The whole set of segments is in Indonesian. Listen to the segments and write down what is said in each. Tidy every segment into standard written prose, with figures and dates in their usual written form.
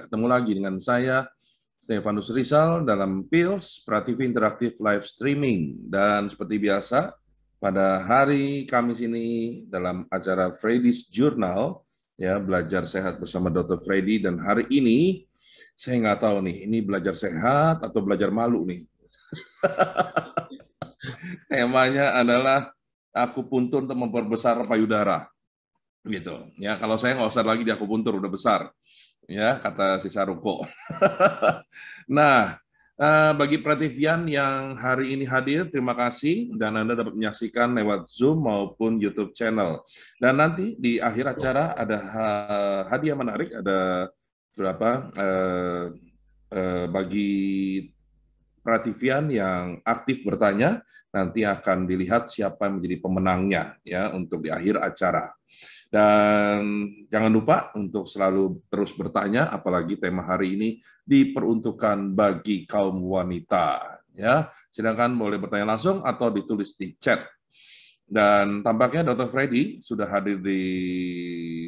ketemu lagi dengan saya, Stefanus Rizal, dalam PILS, Prativi Interaktif Live Streaming. Dan seperti biasa, pada hari Kamis ini dalam acara Freddy's Journal, ya, belajar sehat bersama Dr. Freddy. Dan hari ini, saya nggak tahu nih, ini belajar sehat atau belajar malu nih. Temanya adalah akupuntur untuk memperbesar payudara. Gitu ya, kalau saya nggak usah lagi di akupuntur, udah besar ya, kata si Saruko. Nah, bagi Prativian yang hari ini hadir, terima kasih, dan Anda dapat menyaksikan lewat Zoom maupun YouTube channel. Dan nanti di akhir acara ada hadiah menarik, ada berapa bagi Prativian yang aktif bertanya, nanti akan dilihat siapa yang menjadi pemenangnya ya untuk di akhir acara. Dan jangan lupa untuk selalu terus bertanya, apalagi tema hari ini diperuntukkan bagi kaum wanita. Ya, silakan boleh bertanya langsung atau ditulis di chat. Dan tampaknya Dr. Freddy sudah hadir di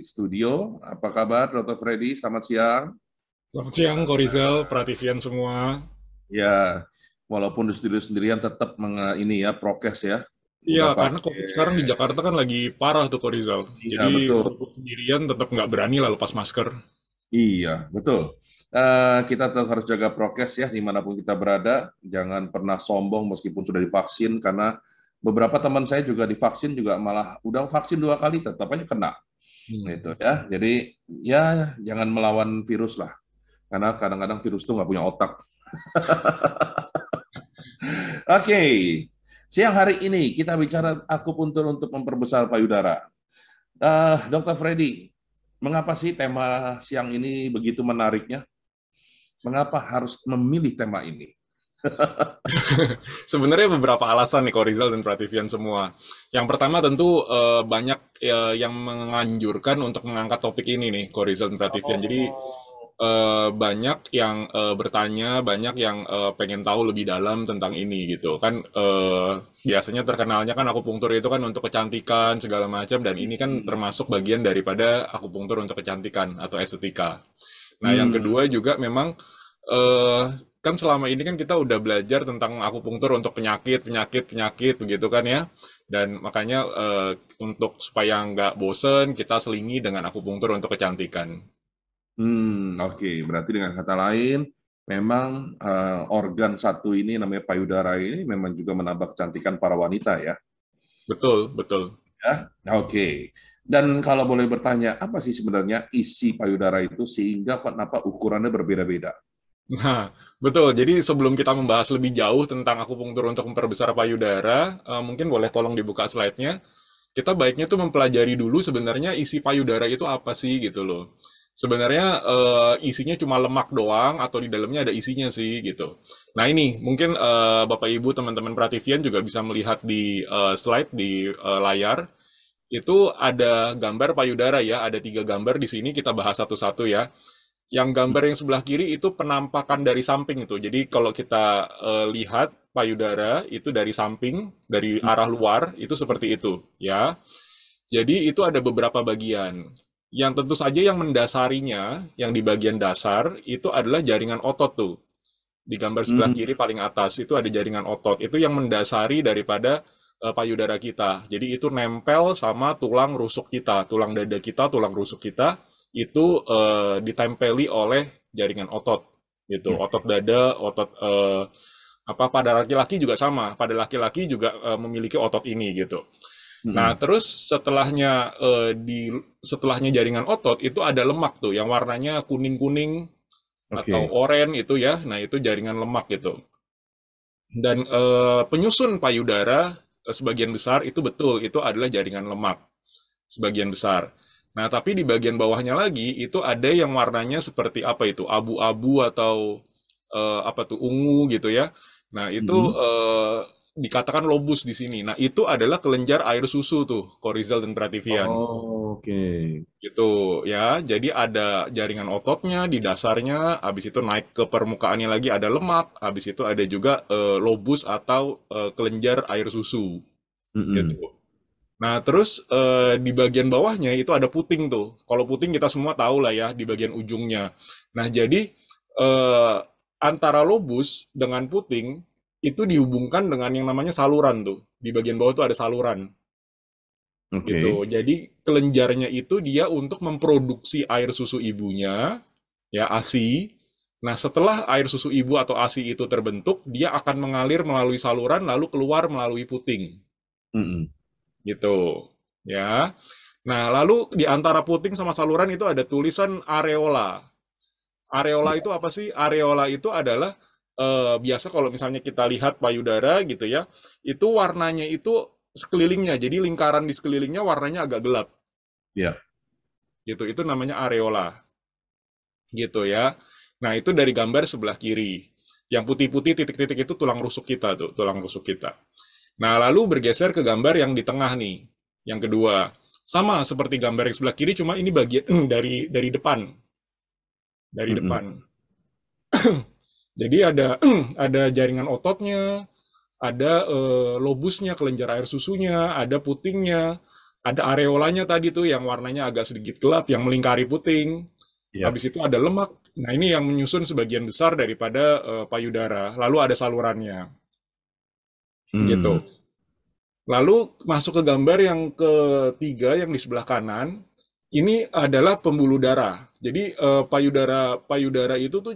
studio. Apa kabar Dr. Freddy? Selamat siang. Selamat siang, Ko Rizal, Prativian semua. Ya, walaupun di studio sendirian tetap ini ya prokes ya. Iya, Udah karena pakai. COVID sekarang di Jakarta kan lagi parah tuh, Ko Rizal. Iya, Jadi betul. walaupun sendirian tetap nggak berani lah lepas masker. Iya, betul. Kita tetap harus jaga prokes ya dimanapun kita berada. Jangan pernah sombong meskipun sudah divaksin, karena beberapa teman saya juga divaksin juga malah udah vaksin 2 kali tetap aja kena. Gitu ya. Jadi ya jangan melawan virus lah, karena kadang-kadang virus itu nggak punya otak. Oke, siang hari ini kita bicara akupuntur untuk memperbesar payudara. Dr. Freddy, mengapa sih tema siang ini begitu menariknya? Mengapa harus memilih tema ini? Sebenarnya beberapa alasan nih, Ko Rizal dan Prativian semua. Yang pertama tentu banyak yang menganjurkan untuk mengangkat topik ini nih, Ko Rizal dan Prativian. Jadi Oh, banyak yang bertanya, banyak yang pengen tahu lebih dalam tentang ini gitu kan. Biasanya terkenalnya kan akupunktur itu kan untuk kecantikan segala macam, dan ini kan termasuk bagian daripada akupunktur untuk kecantikan atau estetika. Nah, yang hmm, kedua juga memang eh kan selama ini kan kita udah belajar tentang akupunktur untuk penyakit begitu kan ya. Dan makanya untuk supaya nggak bosen, kita selingi dengan akupunktur untuk kecantikan. oke. Berarti dengan kata lain, memang organ satu ini namanya payudara ini memang juga menambah kecantikan para wanita ya. Betul, betul. Ya, oke. Dan kalau boleh bertanya, apa sih sebenarnya isi payudara itu sehingga kenapa ukurannya berbeda-beda? Nah, betul. Jadi sebelum kita membahas lebih jauh tentang akupunktur untuk memperbesar payudara, mungkin boleh tolong dibuka slide-nya. Kita baiknya tuh mempelajari dulu sebenarnya isi payudara itu apa sih gitu loh. Sebenarnya isinya cuma lemak doang atau di dalamnya ada isinya sih gitu. Nah ini mungkin Bapak Ibu teman-teman Prativian juga bisa melihat di slide di layar. Itu ada gambar payudara ya, ada 3 gambar di sini, kita bahas satu-satu ya. Yang gambar yang sebelah kiri itu penampakan dari samping itu. Jadi kalau kita lihat payudara itu dari samping, dari arah luar itu seperti itu, ya. Jadi itu ada beberapa bagian. Yang tentu saja yang mendasarinya, yang di bagian dasar itu adalah jaringan otot tuh. Di gambar sebelah Hmm, kiri paling atas itu ada jaringan otot. Itu yang mendasari daripada payudara kita. Jadi itu nempel sama tulang rusuk kita, tulang dada kita, tulang rusuk kita itu ditempeli oleh jaringan otot gitu. Otot dada, otot apa pada laki-laki juga sama. Pada laki-laki juga memiliki otot ini gitu. Nah, hmm, terus setelahnya jaringan otot itu ada lemak tuh yang warnanya kuning-kuning atau oke. oranye itu ya. Nah, itu jaringan lemak gitu. Dan penyusun payudara sebagian besar itu betul, itu adalah jaringan lemak sebagian besar. Nah, tapi di bagian bawahnya lagi itu ada yang warnanya seperti apa itu? Abu-abu atau apa tuh ungu gitu ya. Nah, itu Hmm, dikatakan lobus di sini. Nah, itu adalah kelenjar air susu tuh, Korizal dan Prativian. oh, oke. Gitu ya. Jadi ada jaringan ototnya di dasarnya, habis itu naik ke permukaannya lagi ada lemak, habis itu ada juga lobus atau kelenjar air susu Hmm. gitu. Nah, terus di bagian bawahnya itu ada puting tuh. Kalau puting kita semua tahu lah ya di bagian ujungnya. Nah, jadi eh, antara lobus dengan puting itu dihubungkan dengan yang namanya saluran tuh. Di bagian bawah tuh ada saluran gitu. Oke. Jadi kelenjarnya itu dia untuk memproduksi air susu ibunya, ya ASI. Nah, setelah air susu ibu atau ASI itu terbentuk, dia akan mengalir melalui saluran lalu keluar melalui puting Mm-mm. gitu. Ya. Nah, lalu di antara puting sama saluran itu ada tulisan areola. Areola Ya. itu apa sih? Areola itu adalah biasa kalau misalnya kita lihat payudara gitu ya, itu warnanya itu sekelilingnya. Jadi lingkaran di sekelilingnya warnanya agak gelap Ya. gitu. Itu namanya areola gitu ya. Nah, itu dari gambar sebelah kiri. Yang putih-putih titik-titik itu tulang rusuk kita tuh, tulang rusuk kita. Nah, lalu bergeser ke gambar yang di tengah nih. Yang kedua, sama seperti gambar yang sebelah kiri, cuma ini bagian dari depan, dari Mm-mm. depan. Jadi ada ada jaringan ototnya, ada lobusnya, kelenjar air susunya, ada putingnya, ada areolanya tadi tuh yang warnanya agak sedikit gelap yang melingkari puting. Ya. Habis itu ada lemak. Nah, ini yang menyusun sebagian besar daripada payudara. Lalu ada salurannya, Hmm. gitu. Lalu masuk ke gambar yang ketiga yang di sebelah kanan. Ini adalah pembuluh darah. Jadi payudara itu tuh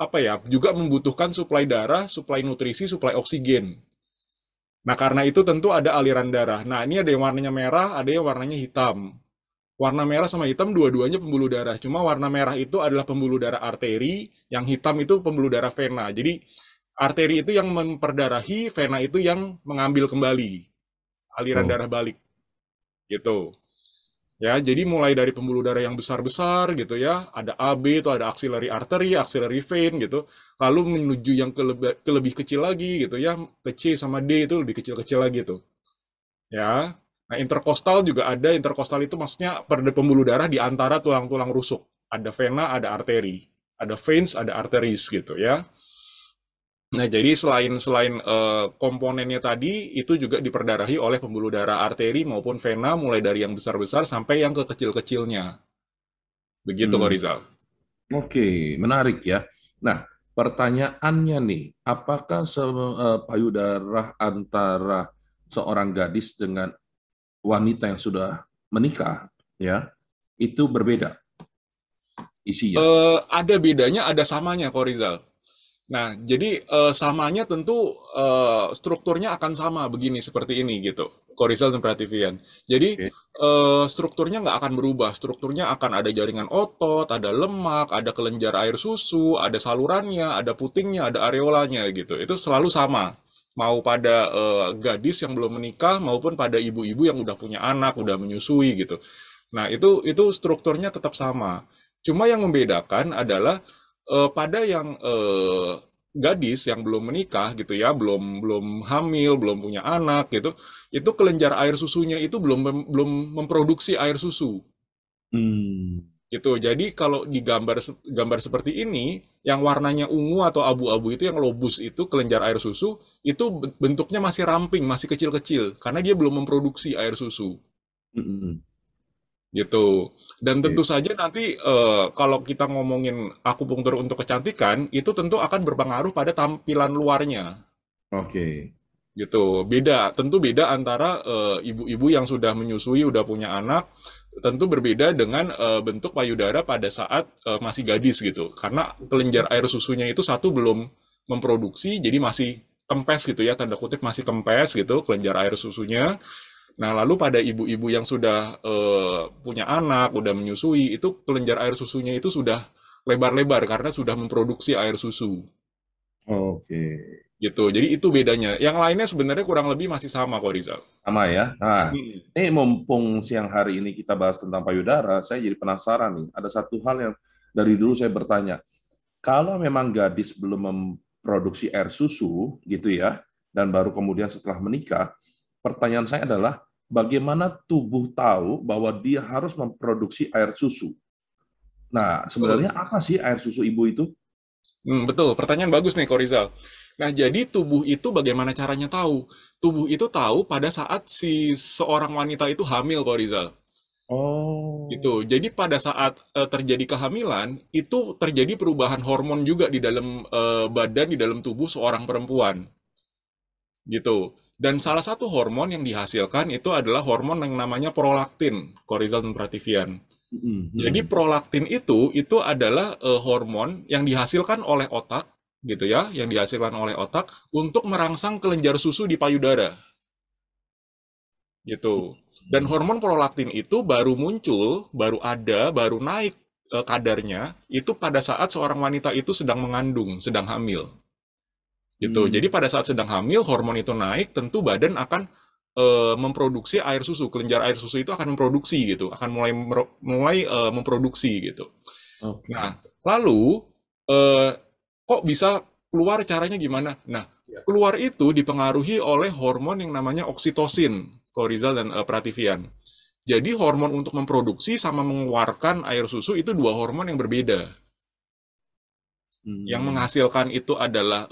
apa ya? Juga membutuhkan suplai darah, suplai nutrisi, suplai oksigen. Nah, karena itu tentu ada aliran darah. Nah, ini ada yang warnanya merah, ada yang warnanya hitam. Warna merah sama hitam dua-duanya pembuluh darah. Cuma warna merah itu adalah pembuluh darah arteri, yang hitam itu pembuluh darah vena. Jadi arteri itu yang memperdarahi, vena itu yang mengambil kembali aliran Oh. darah balik gitu. Ya, jadi mulai dari pembuluh darah yang besar-besar gitu ya, ada AB itu ada axillary artery, axillary vein gitu. Lalu menuju yang ke lebih kecil lagi gitu ya, ke C sama D itu lebih kecil-kecil lagi tuh. Ya. Nah, interkostal juga ada. Interkostal itu maksudnya pembuluh darah di antara tulang-tulang rusuk. Ada vena, ada arteri. Ada veins, ada arteries gitu ya. Nah, jadi selain selain komponennya tadi itu juga diperdarahi oleh pembuluh darah arteri maupun vena mulai dari yang besar-besar sampai yang ke kecil-kecilnya. Begitu kok Hmm. Rizal. Oke, menarik ya. Nah, pertanyaannya nih, apakah payudara antara seorang gadis dengan wanita yang sudah menikah, ya, itu berbeda isinya? Ada bedanya, ada samanya kok Rizal. Nah, jadi samanya tentu strukturnya akan sama begini seperti ini gitu. Korizal dan Prativian. Jadi Oke. strukturnya nggak akan berubah. Strukturnya akan ada jaringan otot, ada lemak, ada kelenjar air susu, ada salurannya, ada putingnya, ada areolanya gitu. Itu selalu sama. Mau pada gadis yang belum menikah maupun pada ibu-ibu yang udah punya anak, udah menyusui gitu. Nah, itu strukturnya tetap sama. Cuma yang membedakan adalah pada yang gadis yang belum menikah gitu ya, belum belum hamil, belum punya anak gitu, itu kelenjar air susunya itu belum memproduksi air susu Hmm. gitu. Jadi kalau di gambar seperti ini, yang warnanya ungu atau abu-abu itu yang lobus itu kelenjar air susu, itu bentuknya masih ramping, masih kecil-kecil karena dia belum memproduksi air susu. Hmm. Gitu. Dan tentu Oke. saja nanti kalau kita ngomongin akupunktur untuk kecantikan, itu tentu akan berpengaruh pada tampilan luarnya. Oke. Gitu. Beda, tentu beda antara ibu-ibu yang sudah menyusui, udah punya anak, tentu berbeda dengan bentuk payudara pada saat masih gadis gitu. Karena kelenjar air susunya itu satu belum memproduksi, jadi masih kempes gitu ya, tanda kutip masih kempes gitu, kelenjar air susunya. Nah, lalu pada ibu-ibu yang sudah punya anak, udah menyusui, itu kelenjar air susunya itu sudah lebar-lebar karena sudah memproduksi air susu. Oke. Gitu. Jadi itu bedanya. Yang lainnya sebenarnya kurang lebih masih sama kok, Rizal. Sama ya. Nah, Hmm. ini mumpung siang hari ini kita bahas tentang payudara, saya jadi penasaran nih. Ada satu hal yang dari dulu saya bertanya. Kalau memang gadis belum memproduksi air susu, gitu ya, dan baru kemudian setelah menikah, pertanyaan saya adalah bagaimana tubuh tahu bahwa dia harus memproduksi air susu? Nah, sebenarnya Betul. apa sih air susu ibu itu? Betul. Pertanyaan bagus nih, kok, Rizal. Nah, jadi tubuh itu bagaimana caranya tahu? Tubuh itu tahu pada saat si seorang wanita itu hamil, kok Rizal. Gitu. Oh. Jadi pada saat terjadi kehamilan, itu terjadi perubahan hormon juga di dalam badan, di dalam tubuh seorang perempuan. Gitu. Dan salah satu hormon yang dihasilkan itu adalah hormon yang namanya prolaktin, Korizal dan Prativian. Jadi Mhm. prolaktin itu adalah hormon yang dihasilkan oleh otak, gitu ya, yang dihasilkan oleh otak untuk merangsang kelenjar susu di payudara, gitu. Dan hormon prolaktin itu baru muncul, baru ada, baru naik kadarnya itu pada saat seorang wanita itu sedang mengandung, sedang hamil. Gitu. Hmm. Jadi pada saat sedang hamil, hormon itu naik, tentu badan akan memproduksi air susu. Kelenjar air susu itu akan memproduksi gitu, akan mulai memproduksi gitu. Oke. Nah, lalu eh, kok bisa keluar caranya gimana? Nah, Ya. keluar itu dipengaruhi oleh hormon yang namanya oksitosin, Korizal dan Prativian. Jadi hormon untuk memproduksi sama mengeluarkan air susu itu dua hormon yang berbeda. Yang Hmm. menghasilkan itu adalah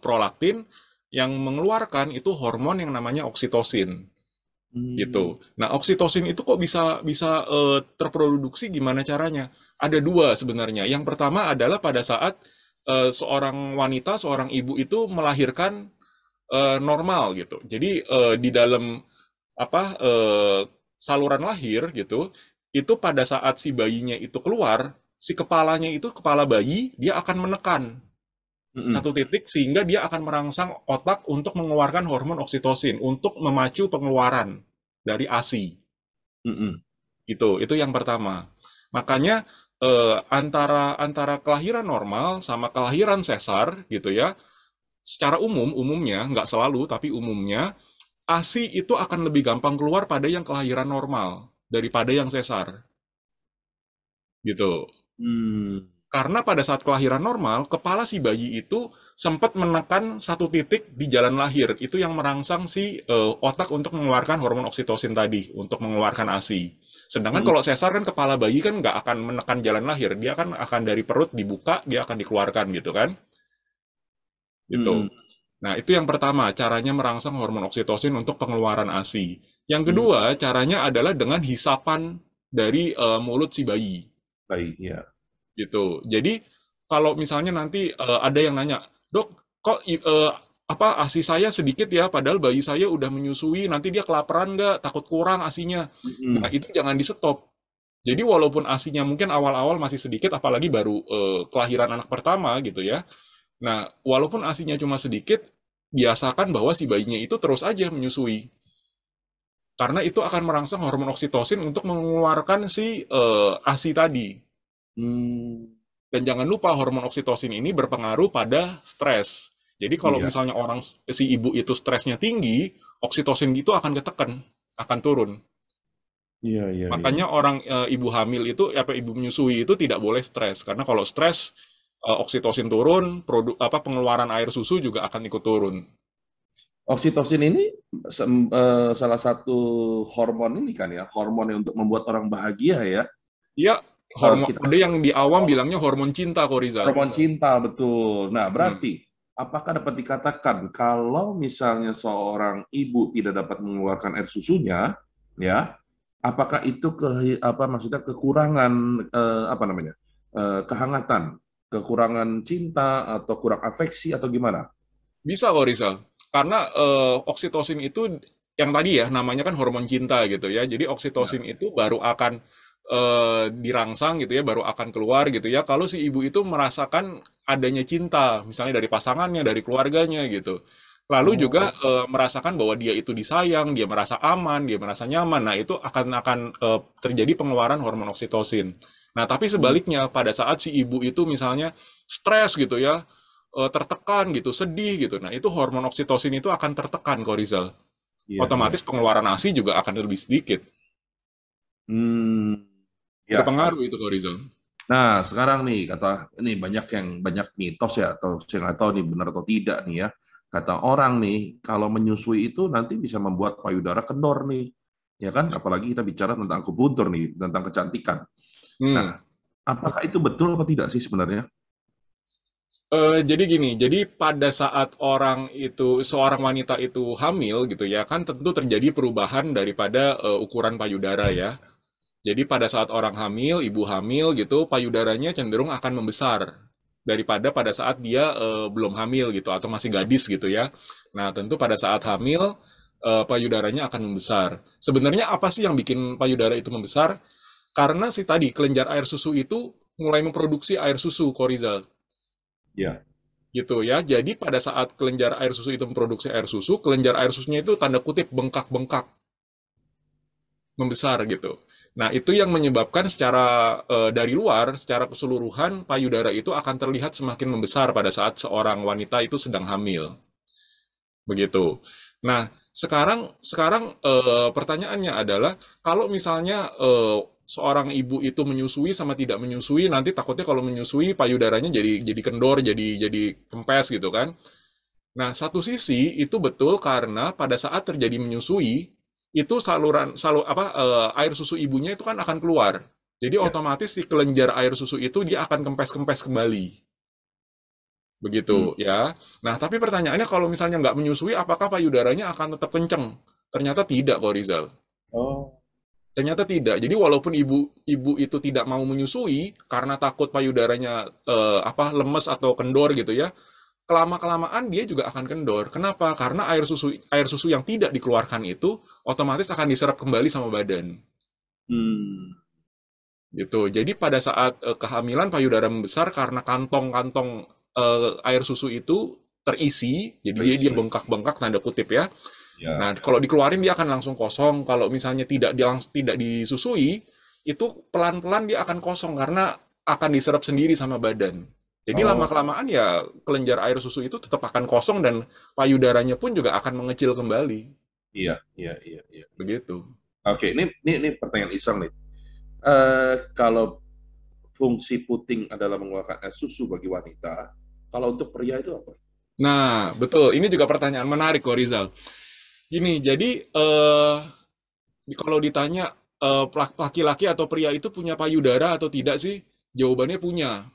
prolaktin, yang mengeluarkan itu hormon yang namanya oksitosin. Hmm. Gitu. Nah, oksitosin itu kok bisa bisa terproduksi gimana caranya? Ada dua sebenarnya. Yang pertama adalah pada saat seorang wanita, seorang ibu itu melahirkan normal gitu. Jadi di dalam apa saluran lahir gitu, itu pada saat si bayinya itu keluar, si kepalanya itu kepala bayi dia akan menekan Mhm. satu titik sehingga dia akan merangsang otak untuk mengeluarkan hormon oksitosin untuk memacu pengeluaran dari ASI. Mhm. Itu yang pertama. Makanya antara antara kelahiran normal sama kelahiran sesar gitu ya, secara umumnya nggak selalu tapi umumnya ASI itu akan lebih gampang keluar pada yang kelahiran normal daripada yang sesar gitu. Hmm. Karena pada saat kelahiran normal, kepala si bayi itu sempat menekan satu titik di jalan lahir. Itu yang merangsang si otak untuk mengeluarkan hormon oksitosin tadi, untuk mengeluarkan ASI. Sedangkan Mhm. kalau sesar kan kepala bayi kan nggak akan menekan jalan lahir. Dia kan akan dari perut dibuka, dia akan dikeluarkan gitu kan. Mhm. Gitu. Nah, itu yang pertama, caranya merangsang hormon oksitosin untuk pengeluaran ASI. Yang Hmm. kedua, caranya adalah dengan hisapan dari mulut si bayi. Baik, ya. Gitu. Jadi kalau misalnya nanti ada yang nanya, dok, kok apa ASI saya sedikit ya, padahal bayi saya udah menyusui, nanti dia kelaparan nggak, takut kurang ASInya. Nah Mhm. itu jangan di stop. Jadi walaupun ASInya mungkin awal-awal masih sedikit, apalagi baru kelahiran anak pertama gitu ya. Nah walaupun ASInya cuma sedikit, biasakan bahwa si bayinya itu terus aja menyusui. Karena itu akan merangsang hormon oksitosin untuk mengeluarkan si ASI tadi. Hmm. Dan jangan lupa hormon oksitosin ini berpengaruh pada stres. Jadi kalau Iya. misalnya si ibu itu stresnya tinggi, oksitosin itu akan ketekan, akan turun. Iya, iya, iya. Makanya orang ibu hamil itu, apa ibu menyusui itu tidak boleh stres karena kalau stres oksitosin turun, pengeluaran air susu juga akan ikut turun. Oksitosin ini salah satu hormon ini kan ya, hormon yang untuk membuat orang bahagia ya. Iya, hormon Kita ada yang di awam bilangnya hormon cinta kok Rizal. hormon cinta, betul. Nah, Hmm. berarti apakah dapat dikatakan kalau misalnya seorang ibu tidak dapat mengeluarkan air susunya, ya, apakah itu apa maksudnya kekurangan apa namanya? Kehangatan, kekurangan cinta atau kurang afeksi atau gimana? Bisa kok Rizal. Karena oksitosin itu yang tadi ya namanya kan hormon cinta gitu ya. Jadi Ya. oksitosin itu baru akan dirangsang gitu ya, baru akan keluar gitu ya. Kalau si ibu itu merasakan adanya cinta, misalnya dari pasangannya, dari keluarganya gitu. Lalu juga Oh. merasakan bahwa dia itu disayang, dia merasa aman, dia merasa nyaman. Nah itu akan terjadi pengeluaran hormon oksitosin. Nah tapi Hmm. sebaliknya pada saat si ibu itu misalnya stres gitu ya, tertekan gitu, sedih gitu. Nah, itu hormon oksitosin itu akan tertekan kok Rizal. Iya, iya. Otomatis pengeluaran ASI juga akan lebih sedikit. Hmm. Ya, kalau Berpengaruh itu kok Rizal. nah, sekarang nih kata ini banyak mitos ya atau saya nggak tahu nih benar atau tidak nih ya. Kata orang nih kalau menyusui itu nanti bisa membuat payudara kendor nih. Ya kan? Apalagi kita bicara tentang akupuntur nih, tentang kecantikan. Hmm. Nah, apakah itu betul atau tidak sih sebenarnya? Jadi gini, jadi pada saat seorang wanita itu hamil gitu ya, kan tentu terjadi perubahan daripada ukuran payudara ya. Jadi pada saat orang hamil, ibu hamil gitu, payudaranya cenderung akan membesar daripada pada saat dia belum hamil gitu atau masih gadis gitu ya. Nah, tentu pada saat hamil payudaranya akan membesar. Sebenarnya apa sih yang bikin payudara itu membesar? Karena si tadi kelenjar air susu itu mulai memproduksi air susu, Korizal. Ya. Gitu ya. Jadi pada saat kelenjar air susu itu memproduksi air susu, kelenjar air susunya itu tanda kutip bengkak-bengkak, membesar gitu. Nah, itu yang menyebabkan secara dari luar, secara keseluruhan payudara itu akan terlihat semakin membesar pada saat seorang wanita itu sedang hamil. Begitu. Nah, sekarang sekarang pertanyaannya adalah kalau misalnya seorang ibu itu menyusui sama tidak menyusui, nanti takutnya kalau menyusui payudaranya jadi kendor, jadi kempes gitu kan. Nah, satu sisi itu betul karena pada saat terjadi menyusui, itu air susu ibunya itu kan akan keluar. Jadi Ya. otomatis si kelenjar air susu itu dia akan kempes-kempes kembali. Hmm. Begitu ya. Nah, tapi pertanyaannya kalau misalnya nggak menyusui, apakah payudaranya akan tetap kenceng? Ternyata tidak kok, Rizal. Oh. Ternyata tidak. Jadi walaupun ibu itu tidak mau menyusui karena takut payudaranya lemes atau kendor gitu ya, kelama-kelamaan dia juga akan kendor. Kenapa? Karena air susu yang tidak dikeluarkan itu otomatis akan diserap kembali sama badan. Hmm. Gitu. Jadi pada saat kehamilan payudara membesar karena kantong-kantong air susu itu terisi, jadi dia Terisi. bengkak-bengkak tanda kutip ya. Ya. Nah, kalau dikeluarin dia akan langsung kosong. Kalau misalnya tidak disusui, itu pelan-pelan dia akan kosong karena akan diserap sendiri sama badan. Jadi Oh. lama-kelamaan ya kelenjar air susu itu tetap akan kosong dan payudaranya pun juga akan mengecil kembali. Iya, iya, iya, iya. Begitu. Oke, ini pertanyaan iseng nih. Kalau fungsi puting adalah mengeluarkan air susu bagi wanita, kalau untuk pria itu apa? Nah, betul. Ini juga pertanyaan menarik kok, Rizal. Gini, jadi kalau ditanya laki-laki atau pria itu punya payudara atau tidak sih? Jawabannya punya.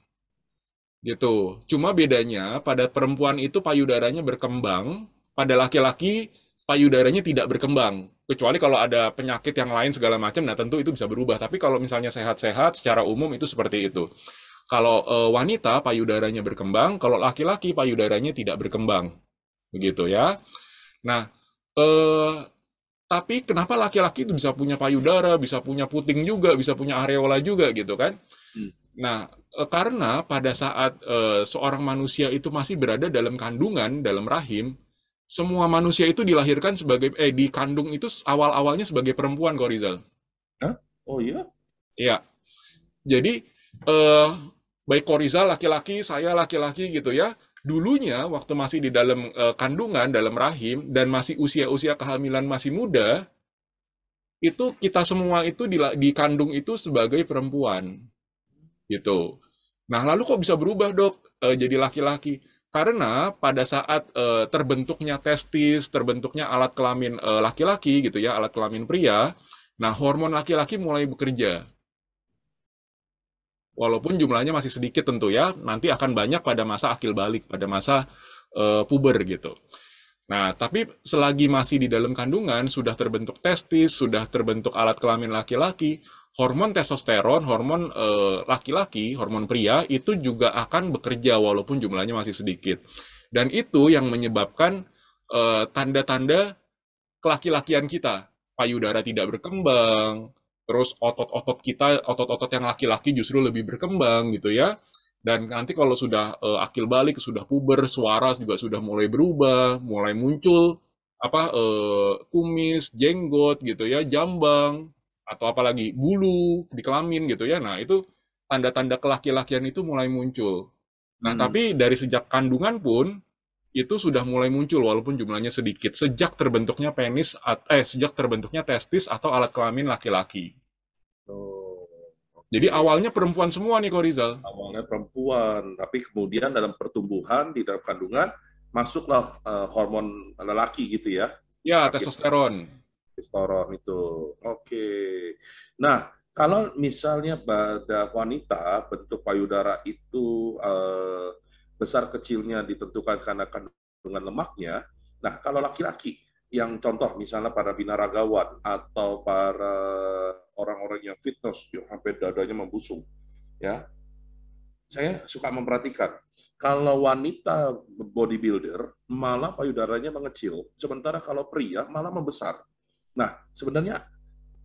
Gitu. Cuma bedanya pada perempuan itu payudaranya berkembang, pada laki-laki payudaranya tidak berkembang. Kecuali kalau ada penyakit yang lain segala macam, nah tentu itu bisa berubah. Tapi kalau misalnya sehat-sehat, secara umum itu seperti itu. Kalau wanita payudaranya berkembang, kalau laki-laki payudaranya tidak berkembang. Begitu ya. Nah, eh, tapi kenapa laki-laki itu bisa punya payudara, bisa punya puting juga, bisa punya areola juga gitu kan? Hmm. Nah, karena pada saat seorang manusia itu masih berada dalam kandungan, dalam rahim, semua manusia itu dilahirkan dikandung itu awal-awalnya sebagai perempuan, kok Rizal. Hah? Oh iya? Iya. Jadi eh, baik kok Rizal laki-laki, saya laki-laki gitu ya. Dulunya waktu masih di dalam kandungan, dalam rahim dan masih usia-usia kehamilan masih muda, itu kita semua itu dikandung itu sebagai perempuan gitu. Nah, lalu kok bisa berubah, Dok, jadi laki-laki? Karena pada saat terbentuknya testis, terbentuknya alat kelamin laki-laki gitu ya, alat kelamin pria, nah hormon laki-laki mulai bekerja. Walaupun jumlahnya masih sedikit tentu ya, nanti akan banyak pada masa akil balik, pada masa puber gitu. Nah, tapi selagi masih di dalam kandungan, sudah terbentuk testis, sudah terbentuk alat kelamin laki-laki, hormon testosteron, hormon laki-laki, hormon pria, itu juga akan bekerja walaupun jumlahnya masih sedikit. Dan itu yang menyebabkan tanda-tanda kelaki-lakian kita. Payudara tidak berkembang, terus otot-otot kita, otot-otot yang laki-laki justru lebih berkembang gitu ya. Dan nanti kalau sudah akil balik, sudah puber, suara juga sudah mulai berubah, mulai muncul kumis, jenggot gitu ya, jambang atau apalagi bulu di kelamin gitu ya. Nah, itu tanda-tanda kelaki-lakian itu mulai muncul. Nah, Hmm. tapi dari sejak kandungan pun itu sudah mulai muncul walaupun jumlahnya sedikit sejak terbentuknya testis atau alat kelamin laki-laki. Oh, Jadi oke. awalnya perempuan semua nih Korizal. Awalnya perempuan, tapi kemudian dalam pertumbuhan di dalam kandungan masuklah hormon lelaki gitu ya, Ya, laki testosteron. testosteron itu. Oke. Nah, kalau misalnya pada wanita bentuk payudara itu besar kecilnya ditentukan karena kandungan lemaknya. Nah, kalau laki-laki yang contoh misalnya para binaragawan atau para orang-orang yang fitness yang sampai dadanya membusung, ya, saya suka memperhatikan kalau wanita bodybuilder malah payudaranya mengecil, sementara kalau pria malah membesar. Nah, sebenarnya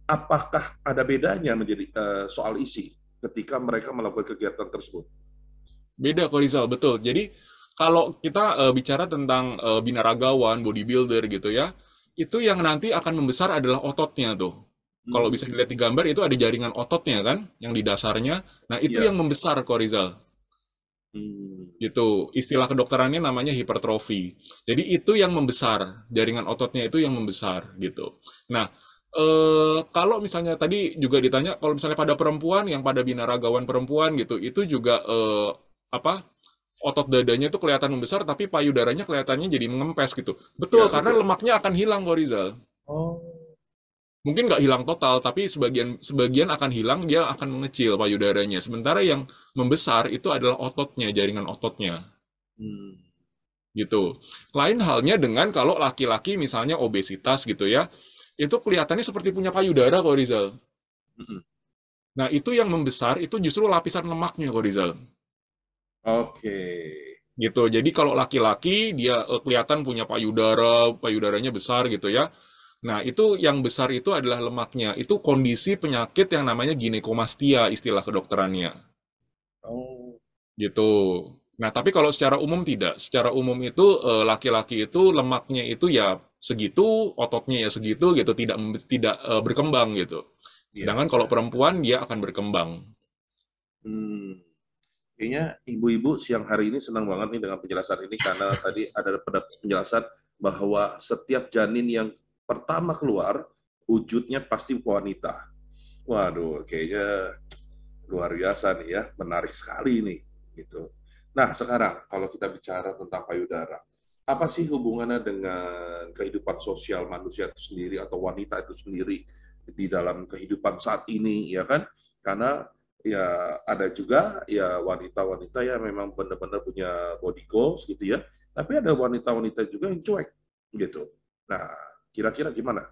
apakah ada bedanya menjadi soal isi ketika mereka melakukan kegiatan tersebut? Beda kok Rizal, betul. Jadi kalau kita bicara tentang binaragawan, bodybuilder gitu ya, itu yang nanti akan membesar adalah ototnya tuh. Kalau bisa Hmm, dilihat di gambar itu ada jaringan ototnya kan, yang di dasarnya. Nah itu yang iya. membesar kok Rizal. Hmm, Gitu. Istilah kedokterannya namanya hipertrofi. Jadi itu yang membesar, jaringan ototnya itu yang membesar gitu. Nah, kalau misalnya tadi juga ditanya, kalau misalnya pada perempuan yang pada binaragawan perempuan gitu, itu juga apa? Otot dadanya itu kelihatan membesar, tapi payudaranya kelihatannya jadi mengempes gitu. Betul, ya karena betul. lemaknya akan hilang kok Rizal. Oh, Mungkin nggak hilang total, tapi sebagian sebagian akan hilang, dia akan mengecil payudaranya. Sementara yang membesar itu adalah ototnya, jaringan ototnya. hmm, Gitu. Lain halnya dengan kalau laki-laki misalnya obesitas gitu ya, itu kelihatannya seperti punya payudara kok Rizal. mm-mm. Nah itu yang membesar itu justru lapisan lemaknya kok Rizal. Oke. Gitu. Jadi kalau laki-laki dia kelihatan punya payudara, payudaranya besar gitu ya. Nah itu yang besar itu adalah lemaknya. Itu kondisi penyakit yang namanya ginekomastia istilah kedokterannya. Oh, Gitu. Nah, tapi kalau secara umum tidak. Secara umum itu laki-laki itu lemaknya itu ya segitu, ototnya ya segitu gitu, tidak berkembang gitu. iya, Sedangkan kalau iya. perempuan dia akan berkembang. Hmm. Kayaknya ibu-ibu siang hari ini senang banget nih dengan penjelasan ini karena tadi ada penjelasan bahwa setiap janin yang pertama keluar wujudnya pasti wanita. Waduh, kayaknya luar biasa nih ya, menarik sekali nih gitu. Nah, sekarang kalau kita bicara tentang payudara, apa sih hubungannya dengan kehidupan sosial manusia itu sendiri atau wanita itu sendiri di dalam kehidupan saat ini, ya kan? Karena ya ada juga ya wanita-wanita yang memang benar-benar punya body goals gitu ya, tapi ada wanita-wanita juga yang cuek gitu. Nah, kira-kira gimana?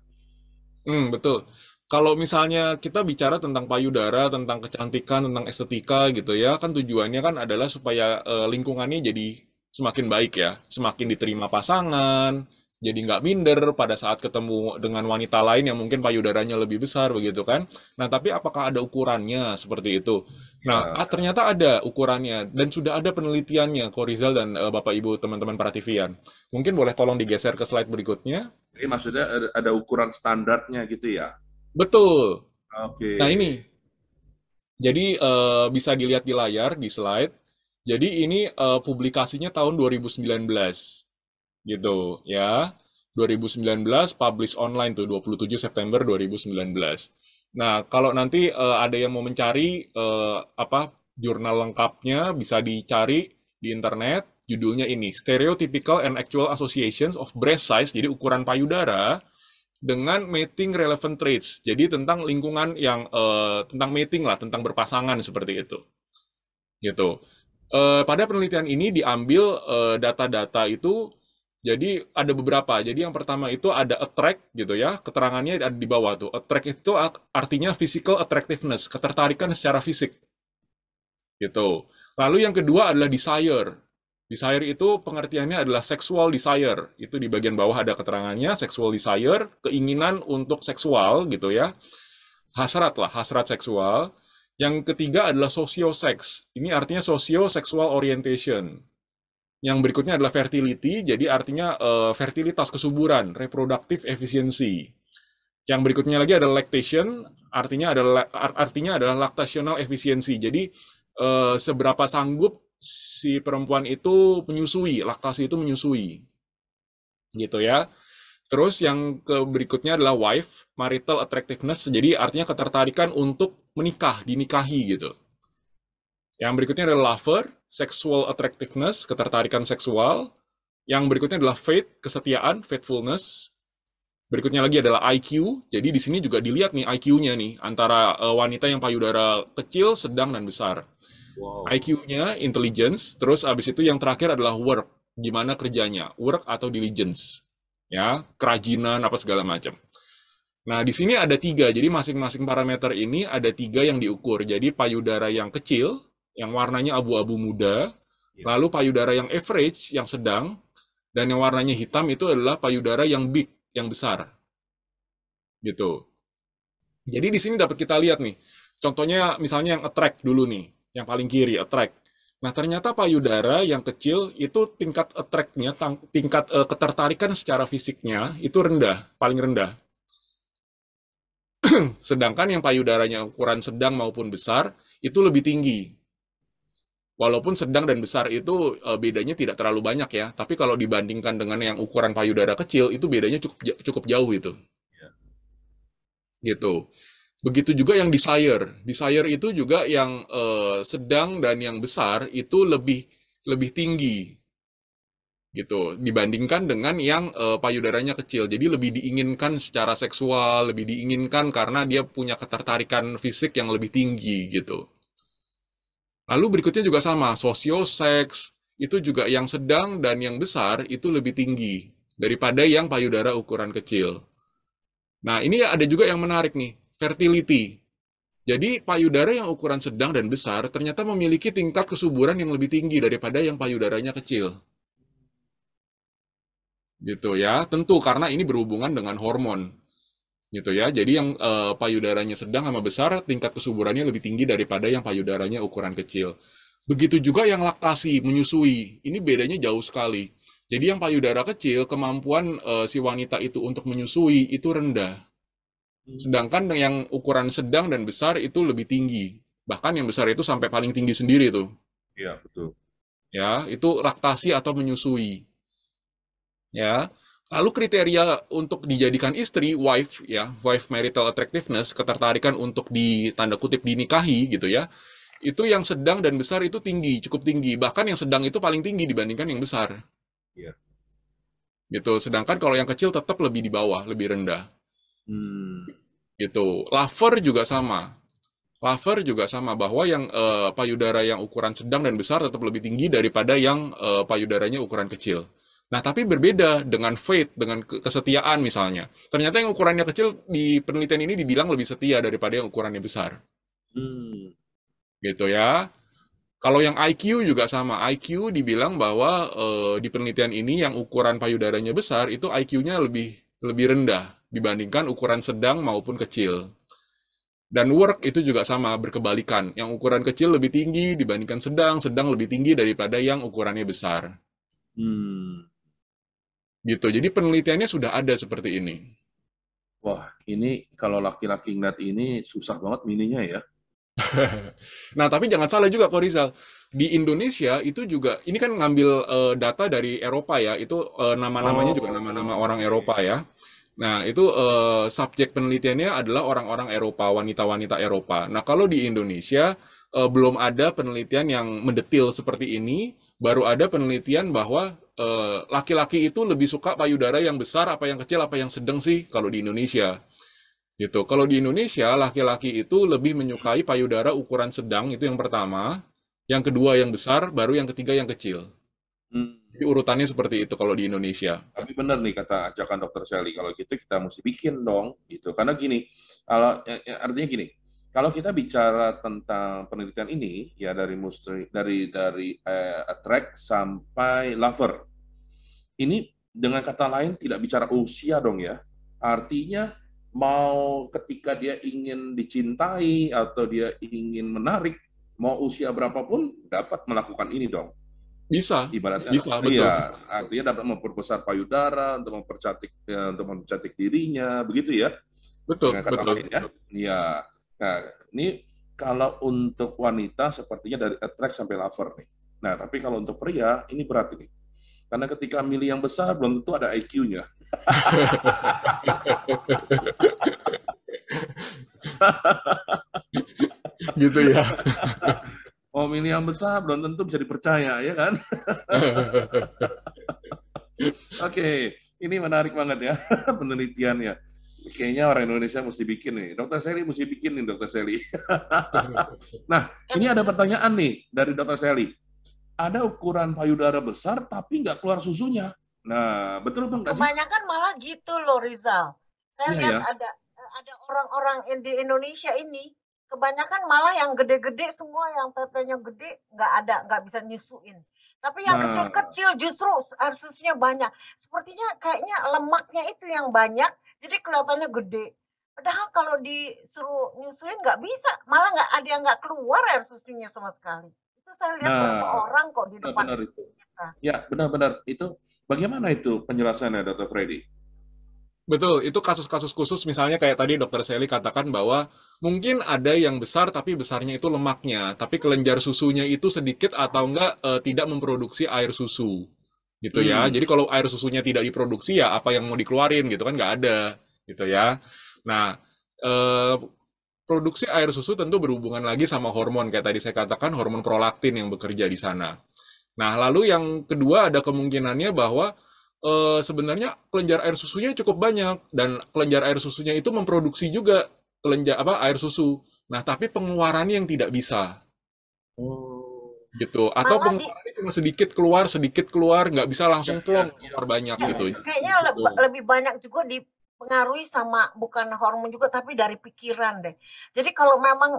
Betul. Kalau misalnya kita bicara tentang payudara, tentang kecantikan, tentang estetika gitu ya, kan tujuannya kan adalah supaya lingkungannya jadi semakin baik ya, semakin diterima pasangan, jadi nggak minder pada saat ketemu dengan wanita lain yang mungkin payudaranya lebih besar begitu kan. Nah, tapi apakah ada ukurannya seperti itu? Nah, Ya, ternyata ada ukurannya dan sudah ada penelitiannya, Korizal dan Bapak Ibu teman-teman para TV-an. Mungkin boleh tolong digeser ke slide berikutnya. jadi maksudnya ada ukuran standarnya gitu ya? Betul. Oke. Nah ini, jadi bisa dilihat di layar, di slide. Jadi ini publikasinya tahun 2019, gitu ya. 2019, publish online tuh, 27 September 2019. Nah, kalau nanti ada yang mau mencari apa jurnal lengkapnya, bisa dicari di internet. Judulnya ini, Stereotypical and Actual Associations of Breast Size, jadi ukuran payudara dengan mating relevant traits. Jadi tentang lingkungan yang tentang mating lah, tentang berpasangan seperti itu. Gitu. Pada penelitian ini diambil data-data itu jadi ada beberapa. Jadi yang pertama itu ada attract gitu ya. Keterangannya ada di bawah tuh. Attract itu artinya physical attractiveness, ketertarikan secara fisik gitu. Lalu yang kedua adalah desire. Desire itu pengertiannya adalah sexual desire. Itu di bagian bawah ada keterangannya, sexual desire, keinginan untuk seksual gitu ya. Hasrat lah, hasrat seksual. Yang ketiga adalah socio-sex. Ini artinya socio-sexual orientation. Yang berikutnya adalah fertility, jadi artinya fertilitas, kesuburan, reproductive efficiency. Yang berikutnya lagi adalah lactation, artinya adalah lactational efficiency. Jadi seberapa sanggup si perempuan itu menyusui, laktasi itu menyusui, gitu ya. Terus yang berikutnya adalah wife, marital attractiveness, jadi artinya ketertarikan untuk menikah, dinikahi gitu. Yang berikutnya adalah lover, sexual attractiveness, ketertarikan seksual. Yang berikutnya adalah faith, kesetiaan, faithfulness. Berikutnya lagi adalah IQ. Jadi di sini juga dilihat nih IQ-nya nih antara wanita yang payudara kecil, sedang dan besar. Wow. IQ-nya intelligence, terus abis itu yang terakhir adalah work, gimana kerjanya, work atau diligence, ya, kerajinan apa segala macam. Nah, di sini ada tiga, jadi masing-masing parameter ini ada tiga yang diukur. Jadi payudara yang kecil, yang warnanya abu-abu muda, Ya. lalu payudara yang average, yang sedang, dan yang warnanya hitam itu adalah payudara yang big, yang besar, gitu. Jadi di sini dapat kita lihat nih, contohnya misalnya yang attract dulu nih, yang paling kiri, attract. Nah, ternyata payudara yang kecil itu tingkat attract-nya, tingkat ketertarikan secara fisiknya itu rendah, paling rendah. Sedangkan yang payudaranya ukuran sedang maupun besar itu lebih tinggi. Walaupun sedang dan besar itu bedanya tidak terlalu banyak ya, tapi kalau dibandingkan dengan yang ukuran payudara kecil itu bedanya cukup jauh itu. Ya. Gitu. Begitu juga yang desire. Desire itu juga yang sedang dan yang besar itu lebih tinggi gitu dibandingkan dengan yang payudaranya kecil. Jadi lebih diinginkan secara seksual, lebih diinginkan karena dia punya ketertarikan fisik yang lebih tinggi gitu. Lalu berikutnya juga sama, sosioseks itu juga yang sedang dan yang besar itu lebih tinggi daripada yang payudara ukuran kecil. Nah, ini ada juga yang menarik nih, fertility. Jadi payudara yang ukuran sedang dan besar ternyata memiliki tingkat kesuburan yang lebih tinggi daripada yang payudaranya kecil. Gitu ya. Tentu karena ini berhubungan dengan hormon. Gitu ya. Jadi yang payudaranya sedang sama besar tingkat kesuburannya lebih tinggi daripada yang payudaranya ukuran kecil. Begitu juga yang laktasi, menyusui. Ini bedanya jauh sekali. Jadi yang payudara kecil kemampuan si wanita itu untuk menyusui itu rendah. Sedangkan yang ukuran sedang dan besar itu lebih tinggi. Bahkan yang besar itu sampai paling tinggi sendiri tuh. Iya, betul. Ya, itu laktasi atau menyusui. Ya. Lalu kriteria untuk dijadikan istri, wife ya, wife marital attractiveness, ketertarikan untuk di tanda kutip dinikahi gitu ya. Itu yang sedang dan besar itu tinggi, cukup tinggi. Bahkan yang sedang itu paling tinggi dibandingkan yang besar. Iya. Gitu. Sedangkan kalau yang kecil tetap lebih di bawah, lebih rendah. Hmm. Gitu. Lover juga sama. Lover juga sama bahwa yang payudara yang ukuran sedang dan besar tetap lebih tinggi daripada yang payudaranya ukuran kecil. Nah, tapi berbeda dengan faith, dengan kesetiaan misalnya. Ternyata yang ukurannya kecil di penelitian ini dibilang lebih setia daripada yang ukurannya besar. Hmm. Gitu ya. Kalau yang IQ juga sama. IQ dibilang bahwa di penelitian ini yang ukuran payudaranya besar itu IQ-nya lebih rendah dibandingkan ukuran sedang maupun kecil. Dan work itu juga sama, berkebalikan. Yang ukuran kecil lebih tinggi dibandingkan sedang, sedang lebih tinggi daripada yang ukurannya besar. Hmm. Gitu. Jadi penelitiannya sudah ada seperti ini. Wah, ini kalau laki-laki ngeliat ini susah banget mininya ya. Nah, tapi jangan salah juga kok Rizal. Di Indonesia itu juga, ini kan ngambil data dari Eropa ya, itu nama-namanya juga nama-nama Oh, orang oke. Eropa ya. Nah, itu subjek penelitiannya adalah orang-orang Eropa, wanita-wanita Eropa. Nah, kalau di Indonesia belum ada penelitian yang mendetil seperti ini, baru ada penelitian bahwa laki-laki itu lebih suka payudara yang besar, apa yang kecil, apa yang sedang sih kalau di Indonesia. Gitu. Kalau di Indonesia, laki-laki itu lebih menyukai payudara ukuran sedang, itu yang pertama. Yang kedua yang besar, baru yang ketiga yang kecil. Hmm. Jadi urutannya seperti itu kalau di Indonesia. Tapi benar nih kata ajakan Dokter Sally, kalau gitu kita mesti bikin dong, gitu. Karena gini, kalau artinya gini, kalau kita bicara tentang penelitian ini, ya dari attract sampai lover, ini dengan kata lain tidak bicara usia dong ya. Artinya mau ketika dia ingin dicintai atau dia ingin menarik, mau usia berapapun dapat melakukan ini dong. Bisa, Ibaratnya, bisa, betul. iya, artinya dapat memperbesar payudara untuk mempercantik dirinya, begitu ya, Betul, dengan kata betul. lain ya. Iya. Nah, ini kalau untuk wanita sepertinya dari attract sampai lover nih. Nah, tapi kalau untuk pria ini berat ini. Karena ketika milih yang besar belum tentu ada IQ-nya. Gitu ya. Mau milih yang besar belum tentu bisa dipercaya, ya kan? Oke, ini menarik banget ya penelitiannya. Kayaknya orang Indonesia mesti bikin nih. Dokter Sally mesti bikin nih, Dokter Sally. Nah, Kan ini ada pertanyaan nih dari Dokter Sally. Ada ukuran payudara besar tapi nggak keluar susunya. Nah, betul tuh nggak sih? kebanyakan malah gitu loh, Rizal. Saya Iya lihat ya. ada orang-orang di Indonesia ini, kebanyakan malah yang gede-gede semua, yang tetenya gede nggak bisa nyusuin. Tapi yang Nah, kecil-kecil justru air susunya banyak. Sepertinya kayaknya lemaknya itu yang banyak, jadi kelihatannya gede. Padahal kalau disuruh nyusuin nggak bisa, malah nggak ada yang nggak keluar air susunya sama sekali. Itu saya lihat berapa nah, orang kok di depan benar-benar itu. kita. Ya, benar-benar itu. Bagaimana itu penjelasannya, Dokter Freddy? Betul, itu kasus-kasus khusus misalnya kayak tadi Dokter Sally katakan bahwa mungkin ada yang besar tapi besarnya itu lemaknya, tapi kelenjar susunya itu sedikit atau enggak tidak memproduksi air susu. Gitu ya. Hmm, Jadi kalau air susunya tidak diproduksi ya apa yang mau dikeluarin gitu kan nggak ada gitu ya. Nah, eh, produksi air susu tentu berhubungan lagi sama hormon kayak tadi saya katakan hormon prolaktin yang bekerja di sana. Nah, lalu yang kedua ada kemungkinannya bahwa sebenarnya kelenjar air susunya cukup banyak dan kelenjar air susunya itu memproduksi juga kelenjar apa air susu. Nah, tapi pengeluarannya yang tidak bisa oh, gitu. Atau Malah di pengeluarannya cuma sedikit keluar, nggak bisa ya, langsung ya, plong ya, keluar banyak ya, gitu. ya. kayaknya Gitu. lebih banyak juga dipengaruhi sama bukan hormon juga tapi dari pikiran deh. Jadi kalau memang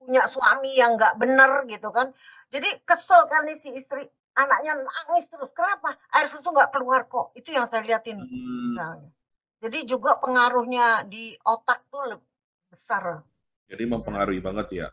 punya suami yang nggak bener gitu kan, jadi kesel kan nih si istri, anaknya nangis terus. Kenapa? Air susu nggak keluar kok. Itu yang saya liatin. Hmm, Nah, jadi juga pengaruhnya di otak tuh besar. jadi Ya. mempengaruhi banget ya,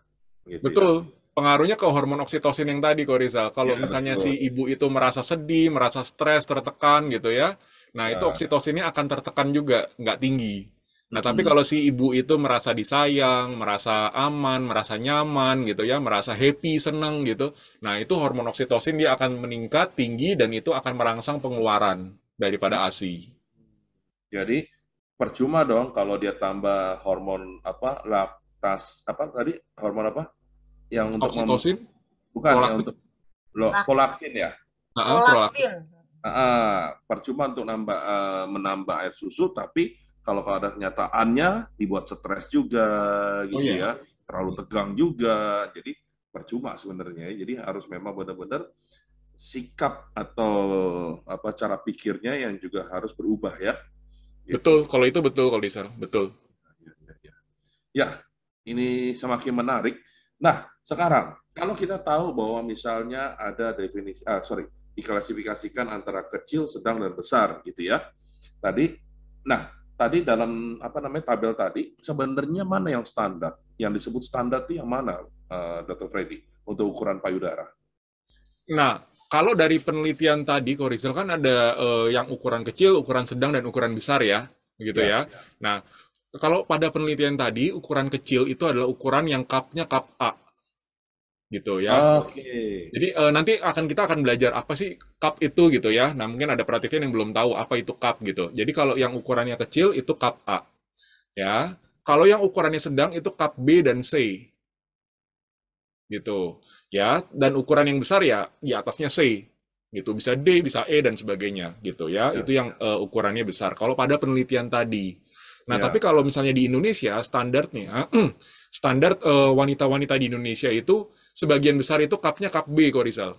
gitu ya. Betul. Pengaruhnya ke hormon oksitosin yang tadi, kok Rizal. Kalau Ya, misalnya si betul. ibu itu merasa sedih, merasa stres, tertekan gitu ya. Nah, itu Ya. oksitosinnya akan tertekan juga, nggak tinggi. Nah, tapi Mm-mm. kalau si ibu itu merasa disayang, merasa aman, merasa nyaman gitu ya, merasa happy, seneng gitu. Nah, itu hormon oksitosin dia akan meningkat tinggi dan itu akan merangsang pengeluaran daripada ASI. Jadi percuma dong kalau dia tambah hormon apa laktas apa tadi hormon apa yang untuk Oksitosin, bukan yang prolaktin, untuk prolaktin ya. prolaktin. Prolaktin. Percuma untuk menambah air susu, tapi kalau ada kenyataannya dibuat stres juga Oh gitu iya, ya, terlalu tegang juga, jadi percuma sebenarnya. Jadi harus memang benar-benar sikap atau apa cara pikirnya yang juga harus berubah ya, betul. gitu. Kalau itu betul, kalau Lisa. Betul. Ya, ya, ya. Ya, ini semakin menarik. Nah, sekarang kalau kita tahu bahwa misalnya ada definisi, diklasifikasikan antara kecil, sedang, dan besar, gitu ya. Tadi, nah, tadi dalam apa namanya tabel tadi, sebenarnya mana yang standar? Yang disebut standar itu yang mana, Dr. Freddy, untuk ukuran payudara? Nah, kalau dari penelitian tadi, Korizal kan ada yang ukuran kecil, ukuran sedang, dan ukuran besar ya, gitu Ya, ya. Nah, kalau pada penelitian tadi, ukuran kecil itu adalah ukuran yang cupnya cup A, gitu ya. oke. Jadi kita akan belajar apa sih cup itu gitu ya. Nah, mungkin ada praktikan yang belum tahu apa itu cup gitu. Jadi kalau yang ukurannya kecil itu cup A, ya. Kalau yang ukurannya sedang itu cup B dan C, gitu ya, dan ukuran yang besar ya di atasnya C gitu, bisa D, bisa E dan sebagainya gitu ya, Ya, itu yang ukurannya besar kalau pada penelitian tadi. Nah, tapi ya. kalau misalnya di Indonesia standarnya standar wanita-wanita di Indonesia itu sebagian besar itu cupnya cup B kok Rizal,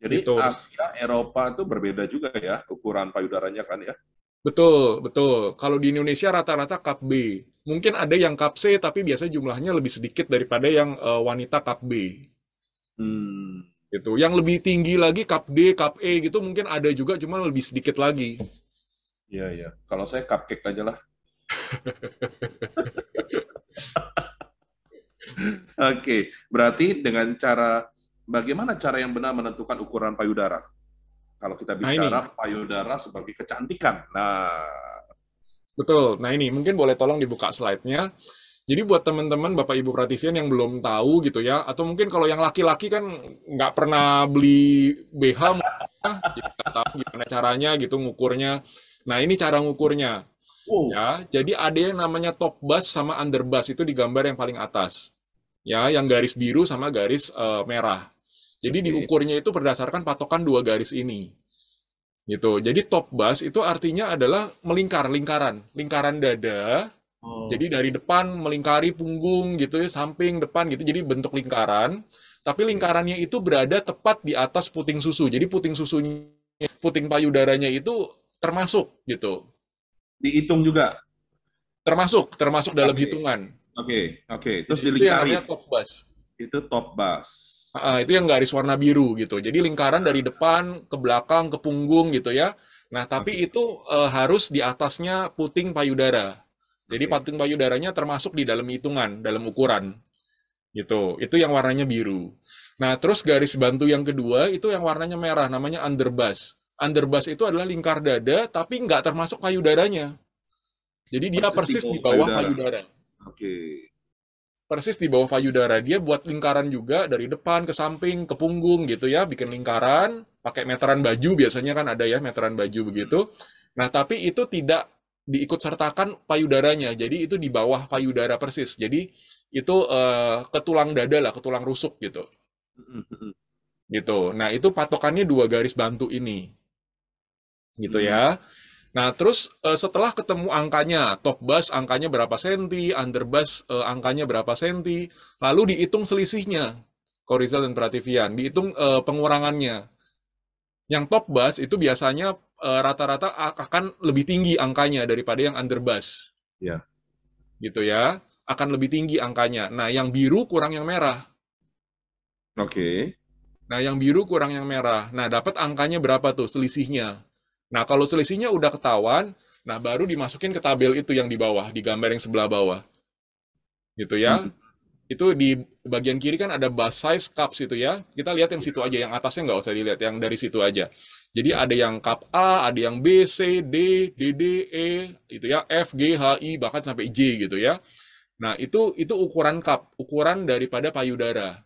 Jadi gitu. Asia, Eropa itu berbeda juga ya ukuran payudaranya kan ya? Betul, betul. Kalau di Indonesia rata-rata cup B. Mungkin ada yang cup C, tapi biasanya jumlahnya lebih sedikit daripada yang wanita cup B. Hmm, Gitu. Yang lebih tinggi lagi cup D, cup E gitu mungkin ada juga, cuma lebih sedikit lagi. iya ya. Kalau saya cupcake aja lah. Oke, berarti dengan bagaimana cara yang benar menentukan ukuran payudara? Kalau kita Nah ini, bicara payudara sebagai kecantikan. Nah, betul. Nah ini, mungkin boleh tolong dibuka slide-nya. Jadi buat teman-teman Bapak Ibu Prativian yang belum tahu gitu ya, atau mungkin kalau yang laki-laki kan nggak pernah beli BH, jadi nggak tahu gimana caranya gitu ngukurnya. Nah ini cara ngukurnya. wow, Ya, jadi ada yang namanya top bust sama under bust itu di gambar yang paling atas. Ya, yang garis biru sama garis merah. Jadi oke, diukurnya itu berdasarkan patokan dua garis ini. gitu. Jadi top bus itu artinya adalah melingkar, lingkaran dada. Oh, Jadi dari depan melingkari punggung gitu ya, samping, depan gitu. Jadi bentuk lingkaran. Tapi oke. lingkarannya itu berada tepat di atas puting susu. Jadi puting susunya, puting payudaranya itu termasuk gitu. Dihitung juga. Termasuk dalam Oke, hitungan. oke, oke. Terus Itu yang dilingkarin. namanya top bus. Itu top bus. Itu yang garis warna biru gitu. Jadi lingkaran dari depan ke belakang ke punggung gitu ya. Nah, tapi Oke, itu harus di atasnya puting payudara. Jadi oke. puting payudaranya termasuk di dalam hitungan, dalam ukuran gitu. Itu yang warnanya biru. Nah, terus garis bantu yang kedua itu yang warnanya merah, namanya underbus. Underbus itu adalah lingkar dada, tapi nggak termasuk payudaranya. Jadi dia Persis di persis di bawah bawah payudara. payudara. Oke. Persis di bawah payudara. Dia buat lingkaran juga dari depan ke samping ke punggung gitu ya, bikin lingkaran, pakai meteran baju biasanya kan ada ya meteran baju begitu. Nah, tapi itu tidak diikut sertakan payudaranya. Jadi itu di bawah payudara persis. Jadi itu ke tulang dada lah, ke tulang rusuk gitu. Gitu. Nah, itu patokannya dua garis bantu ini. Gitu Hmm, ya. Nah, terus setelah ketemu angkanya, top bus angkanya berapa senti, underbus angkanya berapa senti, lalu dihitung selisihnya, Korizal dan Prativian, dihitung pengurangannya. Yang top bus itu biasanya rata-rata akan lebih tinggi angkanya daripada yang underbus, ya. gitu ya, akan lebih tinggi angkanya. Nah, yang biru kurang yang merah. Oke. Nah, yang biru kurang yang merah. Nah, dapat angkanya berapa tuh selisihnya? Nah, kalau selisihnya udah ketahuan, nah baru dimasukin ke tabel itu yang di bawah, di gambar yang sebelah bawah. Gitu ya. Hmm, Itu di bagian kiri kan ada bus size cups itu ya. Kita lihat yang ya, situ aja, yang atasnya nggak usah dilihat, yang dari situ aja. Jadi ya. ada yang cup A, ada yang B, C, D, D, E, itu ya, F, G, H, I, bahkan sampai J gitu ya. Nah, itu ukuran cup, ukuran daripada payudara.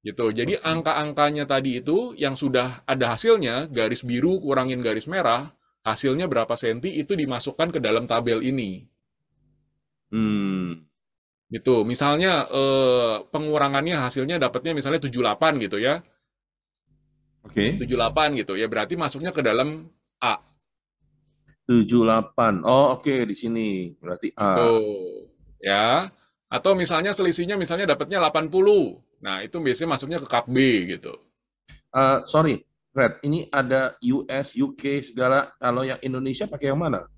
Gitu. Jadi Oke. angka-angkanya tadi itu yang sudah ada hasilnya, garis biru kurangin garis merah, hasilnya berapa senti itu dimasukkan ke dalam tabel ini. Hmm, Gitu. Misalnya pengurangannya hasilnya dapatnya misalnya 78 gitu ya. oke. 78 gitu ya, berarti masuknya ke dalam A. 78. Oh, oke di sini. Berarti Gitu. A. Ya. Atau misalnya selisihnya misalnya dapatnya 80. Nah, itu biasanya masuknya ke cup B gitu. Sorry, Red. Ini ada US, UK segala. Kalau yang Indonesia pakai yang mana?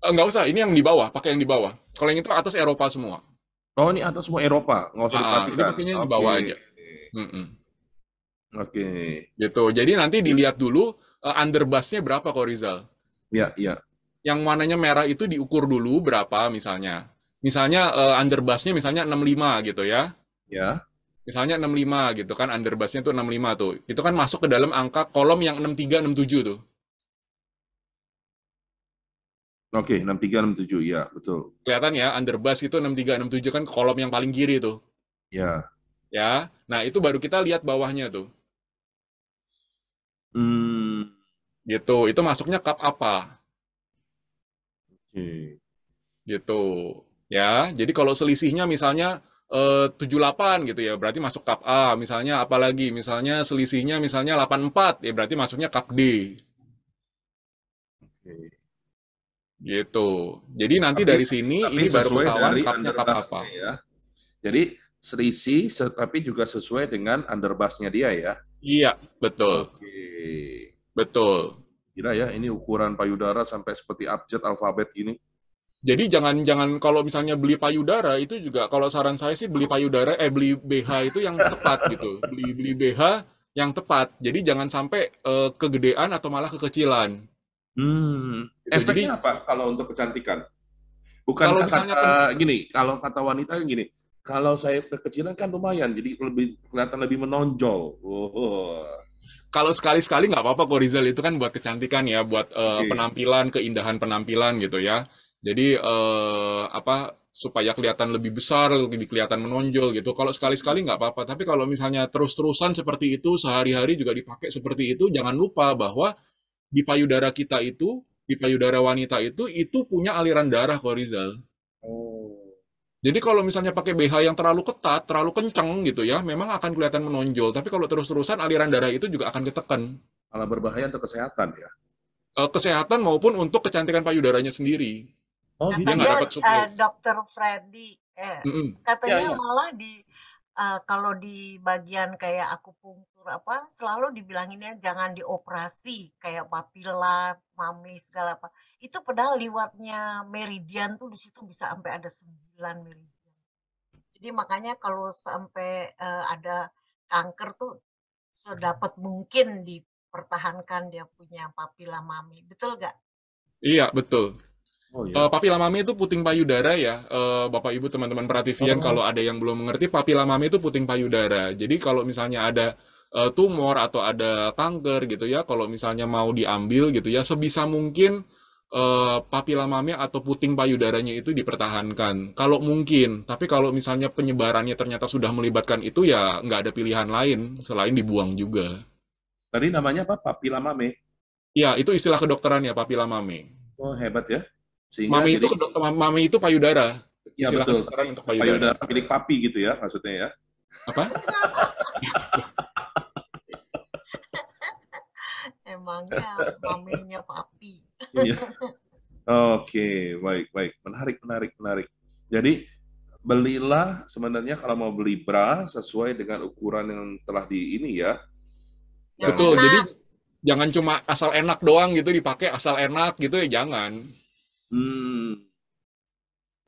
Nggak usah, ini yang di bawah, pakai yang di bawah. Kalau yang itu atas Eropa semua. Oh, ini atas semua Eropa. Nggak usah Ini diperhatikan. pakainya yang di bawah Oke. aja. Mm-mm. Oke. Gitu. Jadi nanti dilihat dulu underbusnya berapa kok Rizal. Ya, ya, Yang warnanya merah itu diukur dulu berapa misalnya. Misalnya underbusnya misalnya 65 gitu ya. ya. Misalnya 65 gitu kan underbusnya tuh 65 tuh. Itu kan masuk ke dalam angka kolom yang 63 67 tuh. Oke, 63, 67. Ya, betul. Kelihatan ya underbus itu 63 67 kan kolom yang paling kiri tuh. Ya. Ya. Nah, itu baru kita lihat bawahnya tuh. Hmm, Gitu. Itu masuknya cup apa? oke. Gitu. Ya, jadi kalau selisihnya misalnya 78 gitu ya, berarti masuk cup A. Misalnya apalagi, misalnya selisihnya misalnya 84, ya berarti masuknya cup D. Oke. Gitu. Jadi nanti Tapi dari sini tapi ini baru sesuai ketahuan dari cupnya cup underpass-nya apa. ya. Jadi selisih, tapi juga sesuai dengan underpass-nya dia ya. Iya, betul. Oke. Betul. Gila ya, ini ukuran payudara sampai seperti abjad alfabet gini. Jadi jangan kalau misalnya beli payudara itu juga kalau saran saya sih beli payudara beli BH itu yang tepat gitu. Beli beli BH yang tepat. Jadi jangan sampai kegedean atau malah kekecilan gitu. Jadi Efeknya apa kalau untuk kecantikan? kalau Bukankah misalnya kata gini, kalau kata wanita kan gini, kalau saya kekecilan kan lumayan, jadi lebih kelihatan lebih menonjol. Oh, kalau sekali-sekali nggak apa-apa kok Rizal itu kan buat kecantikan ya, buat oke. penampilan, keindahan penampilan gitu ya. Jadi apa supaya kelihatan lebih besar, lebih kelihatan menonjol gitu. Kalau sekali-sekali nggak apa-apa. Tapi kalau misalnya terus-terusan seperti itu, sehari-hari juga dipakai seperti itu, jangan lupa bahwa di payudara kita itu, di payudara wanita itu punya aliran darah kok Rizal. Oh, Jadi kalau misalnya pakai BH yang terlalu ketat, terlalu kenceng gitu ya, memang akan kelihatan menonjol. Tapi kalau terus-terusan aliran darah itu juga akan ketekan. Malah berbahaya untuk kesehatan ya. Kesehatan maupun untuk kecantikan payudaranya sendiri. Oh Dia gitu. nggak Katanya dapat support. Dokter Freddy, Mm-mm. Ya, katanya ya. malah kalau di bagian kayak akupunktur apa selalu dibilanginnya jangan dioperasi kayak papila, mami segala apa. Itu padahal liwatnya meridian tuh di situ bisa sampai ada 9 meridian. Jadi makanya kalau sampai ada kanker tuh sedapat mungkin dipertahankan dia punya papila mami. Betul gak? Iya, betul. Oh ya. Papila mami itu puting payudara ya, Bapak Ibu teman-teman Prativian, Oh, kalau ada yang belum mengerti, papila mami itu puting payudara. Jadi kalau misalnya ada tumor atau ada kanker gitu ya, kalau misalnya mau diambil gitu ya, sebisa mungkin papila mami atau puting payudaranya itu dipertahankan. Kalau mungkin, tapi kalau misalnya penyebarannya ternyata sudah melibatkan itu ya nggak ada pilihan lain selain dibuang juga. tadi namanya apa? Papila mame. Ya, itu istilah kedokteran ya, papila mami. Oh hebat ya. Sehingga Mami itu jadi mami itu payudara. ya Istilah betul. kedokteran untuk payudara. Payudara milik papi gitu ya maksudnya ya. Apa? Emangnya maminya papi. Iya. Oke, baik. Menarik. Jadi belilah sebenarnya kalau mau beli bra sesuai dengan ukuran yang telah di ini ya. Yang Betul. enak. Jadi jangan cuma asal enak doang gitu dipakai asal enak gitu ya jangan.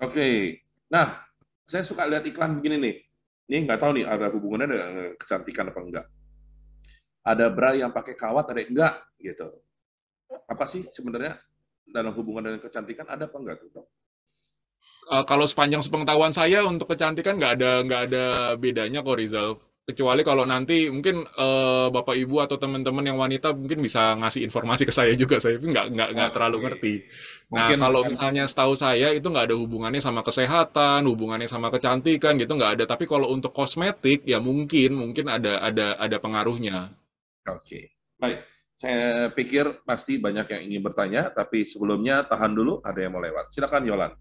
Oke. Nah, saya suka lihat iklan begini nih. Ini nggak tahu nih ada hubungannya dengan kecantikan apa enggak. Ada bra yang pakai kawat, ada yang enggak gitu. Apa sih sebenarnya dalam hubungan dengan kecantikan ada apa enggak tuh, Dok? Kalau sepanjang sepengetahuan saya untuk kecantikan nggak ada bedanya kok Rizal. Kecuali kalau nanti mungkin Bapak Ibu atau teman-teman yang wanita mungkin bisa ngasih informasi ke saya juga. Saya nggak terlalu Oke. ngerti. Nah, Mungkin kalau misalnya setahu saya itu nggak ada hubungannya sama kesehatan, hubungannya sama kecantikan gitu nggak ada. Tapi kalau untuk kosmetik ya mungkin ada pengaruhnya. oke. Baik. Saya pikir pasti banyak yang ingin bertanya, tapi sebelumnya tahan dulu, ada yang mau lewat. Silakan Yolan.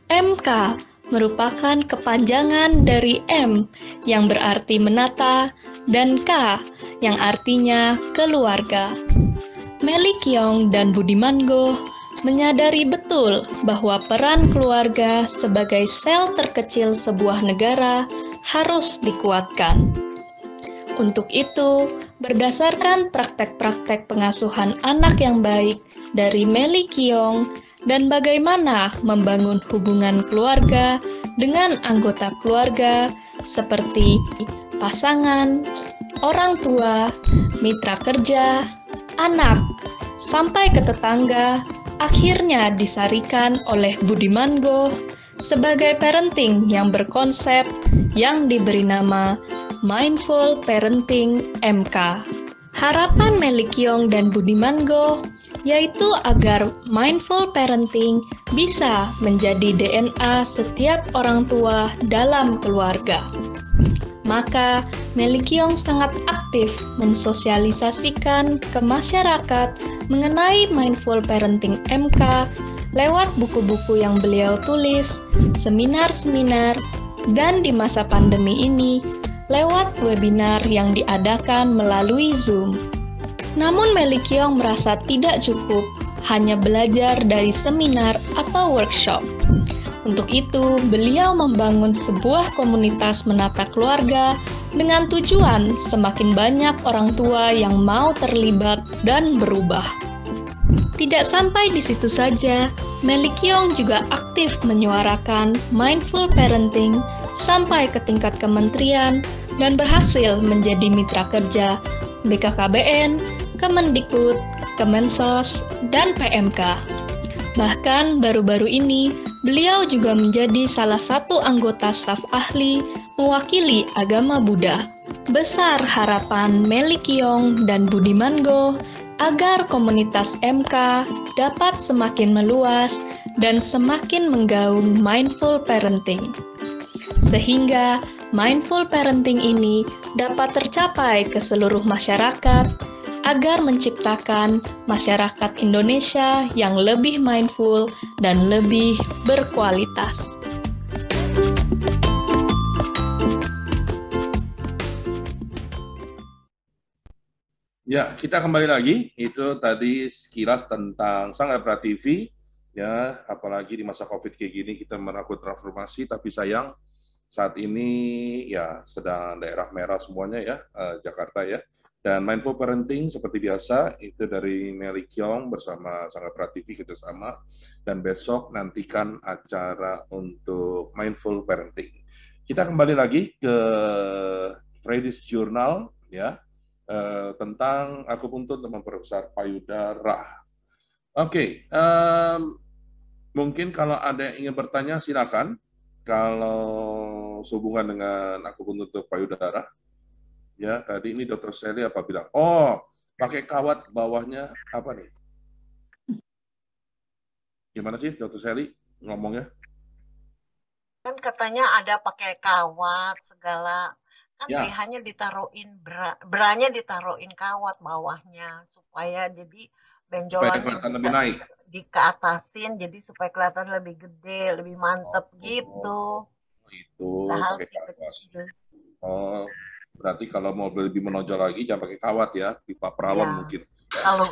MK merupakan kepanjangan dari M yang berarti menata dan K yang artinya keluarga. Meli Kiong dan Budiman Goh menyadari betul bahwa peran keluarga sebagai sel terkecil sebuah negara harus dikuatkan. Untuk itu, berdasarkan praktek-praktek pengasuhan anak yang baik dari Meli Kiong dan bagaimana membangun hubungan keluarga dengan anggota keluarga seperti pasangan, orang tua, mitra kerja, anak, sampai ke tetangga, akhirnya disarikan oleh Budiman Goh sebagai parenting yang berkonsep yang diberi nama Mindful Parenting MK. Harapan Melikiong dan Budiman Go yaitu agar mindful parenting bisa menjadi DNA setiap orang tua dalam keluarga. Maka, Melikiong sangat aktif mensosialisasikan ke masyarakat mengenai mindful parenting MK lewat buku-buku yang beliau tulis, seminar-seminar, dan di masa pandemi ini lewat webinar yang diadakan melalui Zoom. Namun Melikiong merasa tidak cukup hanya belajar dari seminar atau workshop. Untuk itu, beliau membangun sebuah komunitas menata keluarga dengan tujuan semakin banyak orang tua yang mau terlibat dan berubah. Tidak sampai di situ saja, Melikiong juga aktif menyuarakan mindful parenting sampai ke tingkat kementerian dan berhasil menjadi mitra kerja BKKBN, Kemendikbud, Kemensos, dan PMK. Bahkan baru-baru ini, beliau juga menjadi salah satu anggota staf ahli mewakili agama Buddha. Besar harapan Melikiong dan Budiman Go agar komunitas MK dapat semakin meluas dan semakin menggaung mindful parenting. Sehingga mindful parenting ini dapat tercapai ke seluruh masyarakat agar menciptakan masyarakat Indonesia yang lebih mindful dan lebih berkualitas. Ya, kita kembali lagi. Itu tadi sekilas tentang Sang Epra TV. Ya, apalagi di masa COVID kayak gini kita melakukan transformasi, tapi sayang saat ini ya sedang daerah merah semuanya ya, Jakarta ya. Dan mindful parenting seperti biasa itu dari Melikiong bersama Sang Epra TV kerjasama. Dan besok nantikan acara untuk mindful parenting. Kita kembali lagi ke Freddy's Journal ya. Tentang akupuntur untuk memperbesar payudara. Oke, mungkin kalau ada yang ingin bertanya silakan. Kalau sehubungan dengan akupuntur untuk payudara, ya tadi ini Dr. Sally apa bilang? Oh, pakai kawat bawahnya apa nih? Gimana sih Dr. Sally ngomongnya? Kan katanya ada pakai kawat segala. Kan Ya. BH-nya ditaruhin, bra-nya ditaruhin kawat bawahnya supaya jadi benjolannya kelihatan bisa lebih naik. dikeatasin jadi supaya kelihatan lebih gede, lebih mantep gitu. Itu Padahal pakai si kawat. kecil. Oh, berarti kalau mau lebih menonjol lagi jangan pakai kawat ya, pipa perawon Ya. mungkin. Kalau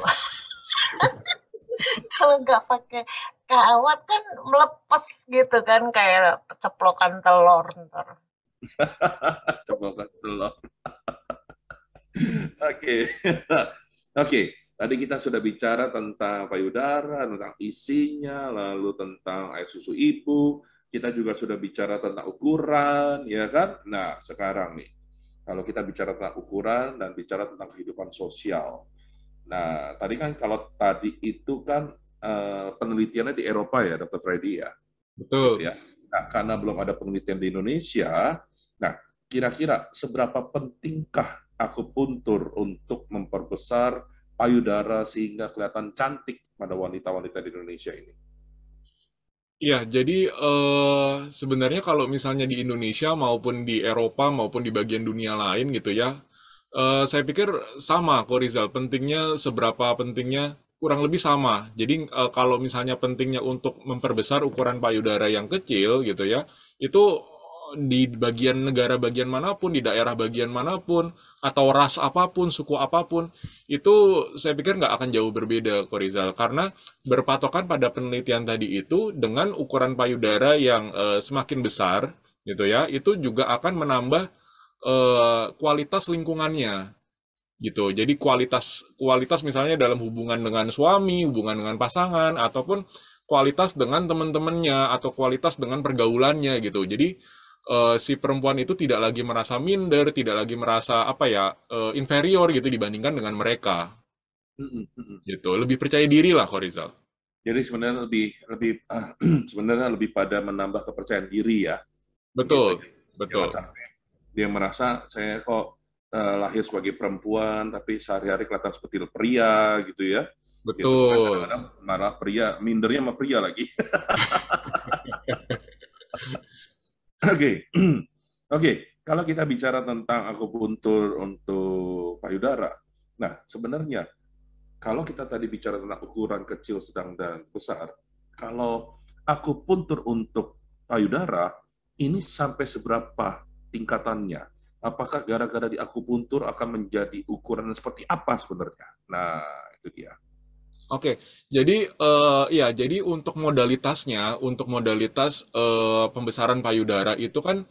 kalau nggak pakai kawat kan melepas gitu kan kayak ceplokan telur ntar. Ceplokan telur. Oke. Oke, tadi kita sudah bicara tentang payudara, tentang isinya, lalu tentang air susu ibu, kita juga sudah bicara tentang ukuran, ya kan? Nah, sekarang nih, kalau kita bicara tentang ukuran dan bicara tentang kehidupan sosial. Nah, tadi kan kalau tadi itu kan penelitiannya di Eropa ya, Dr. Freddy ya. Betul. Gitu ya. Nah, karena belum ada penelitian di Indonesia, nah kira-kira seberapa pentingkah akupuntur untuk memperbesar payudara sehingga kelihatan cantik pada wanita-wanita di Indonesia ini? Iya, jadi sebenarnya kalau misalnya di Indonesia maupun di Eropa maupun di bagian dunia lain gitu ya, saya pikir sama kok Rizal, pentingnya seberapa pentingnya kurang lebih sama. Jadi kalau misalnya pentingnya untuk memperbesar ukuran payudara yang kecil gitu ya, itu di bagian negara bagian manapun, di daerah bagian manapun, atau ras apapun, suku apapun, itu saya pikir nggak akan jauh berbeda kok Rizal. Karena berpatokan pada penelitian tadi itu dengan ukuran payudara yang semakin besar gitu ya, itu juga akan menambah kualitas lingkungannya gitu. Jadi kualitas misalnya dalam hubungan dengan suami, hubungan dengan pasangan, ataupun kualitas dengan teman-temannya atau kualitas dengan pergaulannya gitu. Jadi si perempuan itu tidak lagi merasa minder, tidak lagi merasa apa ya inferior gitu dibandingkan dengan mereka. Gitu. Lebih percaya diri lah, Korizal. Jadi sebenarnya sebenarnya lebih pada menambah kepercayaan diri ya. Betul, Gitu. betul. Jangan sampai dia merasa saya kok lahir sebagai perempuan tapi sehari-hari kelihatan seperti pria gitu ya. Gitu. Kan Betul. kadang-kadang malah pria mindernya sama pria lagi. Oke. Oke, kalau kita bicara tentang akupuntur untuk payudara. Nah, sebenarnya kalau kita tadi bicara tentang ukuran kecil, sedang, dan besar, kalau akupuntur untuk payudara, ini sampai seberapa tingkatannya? Apakah gara-gara di akupuntur akan menjadi ukuran seperti apa sebenarnya? Nah, itu dia. Oke, jadi ya, jadi untuk modalitas pembesaran payudara itu kan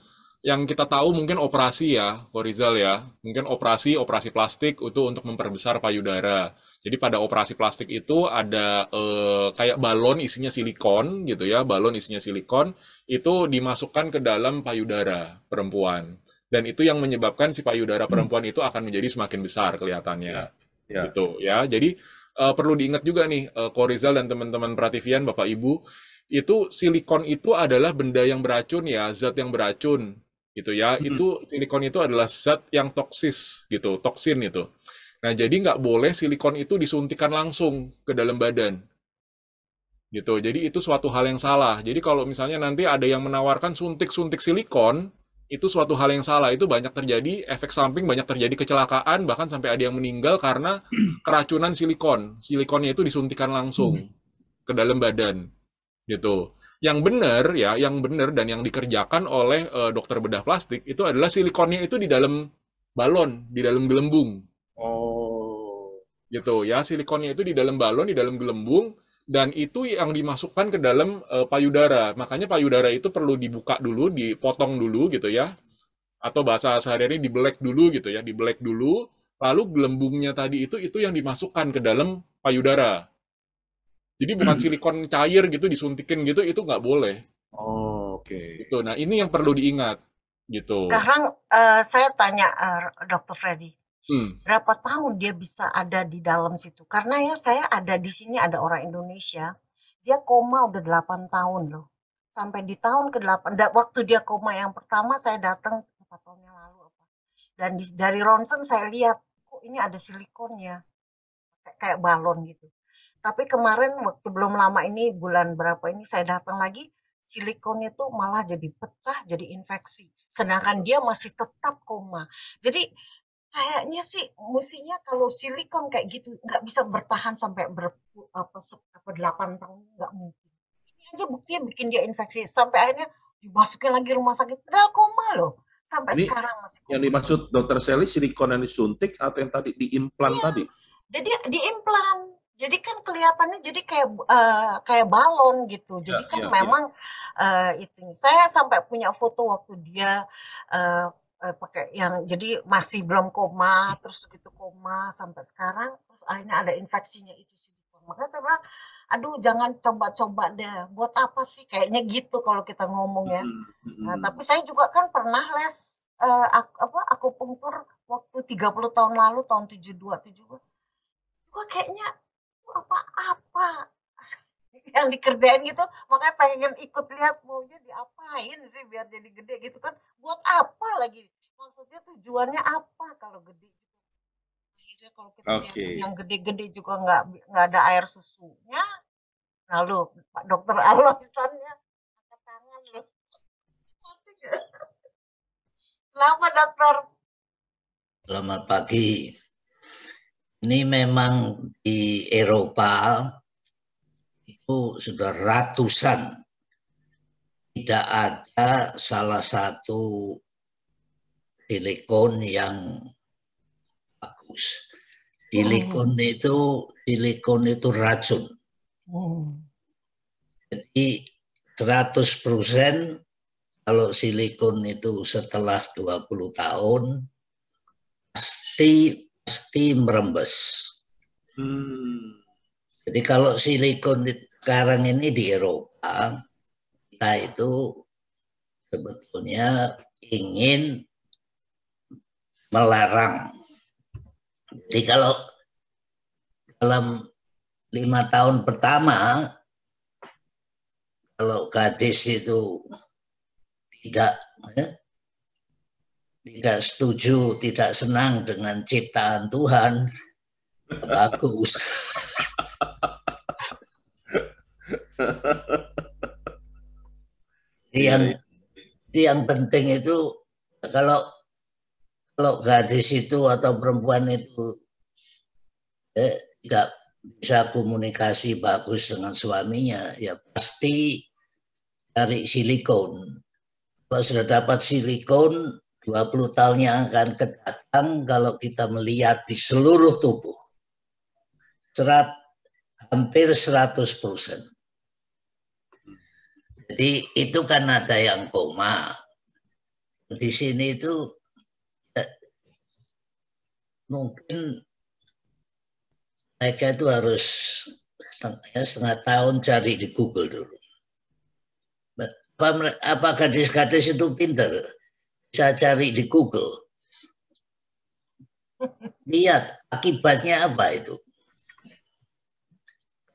yang kita tahu mungkin operasi ya, Korizal ya, mungkin operasi plastik itu untuk memperbesar payudara. Jadi pada operasi plastik itu ada kayak balon isinya silikon gitu ya, balon isinya silikon itu dimasukkan ke dalam payudara perempuan, dan itu yang menyebabkan si payudara perempuan itu akan menjadi semakin besar kelihatannya, Ya. gitu ya. Jadi perlu diingat juga nih, Korizal dan teman-teman Prativian, Bapak Ibu, itu silikon itu adalah benda yang beracun ya, zat yang beracun gitu ya. Itu silikon itu adalah zat yang toksis gitu, toksin itu. Nah, jadi nggak boleh silikon itu disuntikan langsung ke dalam badan gitu. Jadi itu suatu hal yang salah. Jadi kalau misalnya nanti ada yang menawarkan suntik-suntik silikon, itu suatu hal yang salah. Itu banyak terjadi efek samping, banyak terjadi kecelakaan, bahkan sampai ada yang meninggal karena keracunan silikon. Silikonnya itu disuntikan langsung ke dalam badan gitu. Yang benar ya, yang benar dan yang dikerjakan oleh dokter bedah plastik itu adalah silikonnya itu di dalam balon, di dalam gelembung. Oh. Gitu ya, silikonnya itu di dalam balon, di dalam gelembung, dan itu yang dimasukkan ke dalam payudara. Makanya payudara itu perlu dibuka dulu, dipotong dulu gitu ya. Atau bahasa sehari-hari dibelek dulu gitu ya, dibelek dulu, lalu gelembungnya tadi itu yang dimasukkan ke dalam payudara. Jadi bukan silikon cair gitu disuntikin gitu, itu nggak boleh. Oh, oke. Gitu. Nah, ini yang perlu diingat gitu. Sekarang saya tanya Dr. Freddy, Hmm. berapa tahun dia bisa ada di dalam situ? Karena ya saya ada di sini, ada orang Indonesia, dia koma udah 8 tahun loh. Sampai di tahun ke-8, waktu dia koma yang pertama saya datang 4 tahun yang lalu apa. Dan dari ronsen saya lihat, kok ini ada silikonnya, kayak balon gitu. Tapi kemarin waktu belum lama ini, bulan berapa ini saya datang lagi, silikonnya tuh malah jadi pecah, jadi infeksi. Sedangkan dia masih tetap koma. Jadi kayaknya sih mestinya kalau silikon kayak gitu nggak bisa bertahan sampai 8 tahun, nggak mungkin. Ini aja buktinya bikin dia infeksi sampai akhirnya dimasukin lagi rumah sakit. Padahal koma loh. Sampai Ini sekarang masih koma. yang dimaksud Dokter Sally silikon yang disuntik atau yang tadi diimplan Iya. tadi? Jadi diimplan. Jadi kan kelihatannya jadi kayak balon gitu. Jadi kan memang itu. Saya sampai punya foto waktu dia pakai yang jadi masih belum koma, terus begitu koma sampai sekarang, terus akhirnya ada infeksinya itu silikon. Makanya saya bilang, aduh jangan coba-coba deh. Buat apa sih? Kayaknya gitu kalau kita ngomong ya. Nah, tapi saya juga kan pernah les akupunktur waktu 30 tahun lalu, tahun 72. Kok kayaknya apa-apa yang dikerjain gitu, makanya pengen ikut lihat maunya diapain sih biar jadi gede gitu kan, buat apa lagi, maksudnya tujuannya apa kalau gede gitu. Akhirnya kalau kita lihat yang gede-gede juga nggak ada air susunya. Lalu Pak Dokter Aloisannya angkat tangan loh. Kenapa dokter? Selamat pagi. Ini memang di Eropa itu sudah ratusan, tidak ada salah satu silikon yang bagus. Silikon itu racun. Jadi 100% kalau silikon itu setelah 20 tahun pasti merembes. Jadi kalau silikon sekarang ini di Eropa, kita itu sebetulnya ingin melarang. Jadi kalau dalam 5 tahun pertama, kalau gadis itu tidak tidak setuju, tidak senang dengan ciptaan Tuhan, bagus. Yang penting itu kalau gadis itu atau perempuan itu tidak bisa komunikasi bagus dengan suaminya, ya pasti cari silikon. Kalau sudah dapat silikon, 20 tahun yang akan datang, kalau kita melihat di seluruh tubuh, hampir 100%. Jadi itu kan ada yang koma. Di sini itu mungkin mereka itu harus setengah tahun cari di Google dulu. Apa gadis-gadis itu pintar? Bisa cari di Google. Lihat akibatnya apa itu.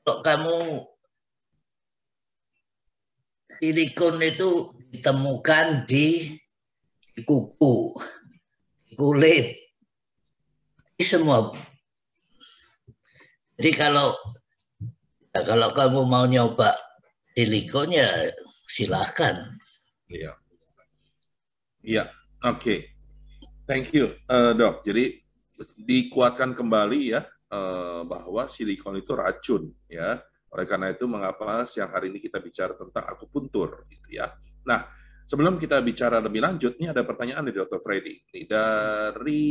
Kalau kamu silikon itu ditemukan di kuku, di kulit, di semua. Jadi kalau kamu mau nyoba silikon ya silahkan. Iya, oke. Thank you, Dok. Jadi dikuatkan kembali ya bahwa silikon itu racun ya. Oleh karena itu mengapa siang hari ini kita bicara tentang akupuntur gitu ya. Nah, sebelum kita bicara lebih lanjut, ini ada pertanyaan dari Dr. Freddy. Ini dari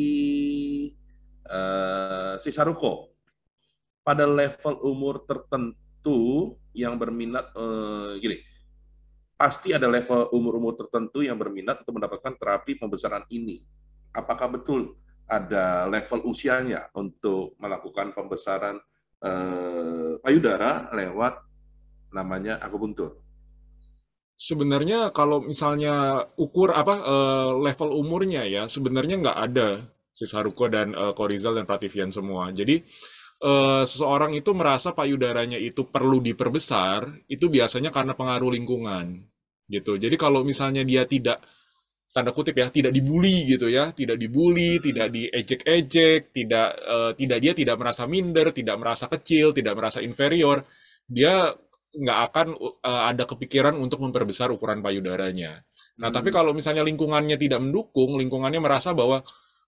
si Saruko. Pada level umur tertentu yang berminat gini, pasti ada level umur-umur tertentu yang berminat untuk mendapatkan terapi pembesaran ini. Apakah betul ada level usianya untuk melakukan pembesaran payudara lewat namanya akupuntur? Sebenarnya kalau misalnya ukur level umurnya ya, sebenarnya nggak ada si Saruko dan Korizal dan Prativian semua. Jadi seseorang itu merasa payudaranya itu perlu diperbesar, itu biasanya karena pengaruh lingkungan, gitu. Jadi kalau misalnya dia tidak, tanda kutip ya, tidak dibully gitu ya, tidak dibully, tidak diejek-ejek, dia tidak merasa minder, tidak merasa kecil, tidak merasa inferior, dia nggak akan ada kepikiran untuk memperbesar ukuran payudaranya. Nah, tapi kalau misalnya lingkungannya tidak mendukung, lingkungannya merasa bahwa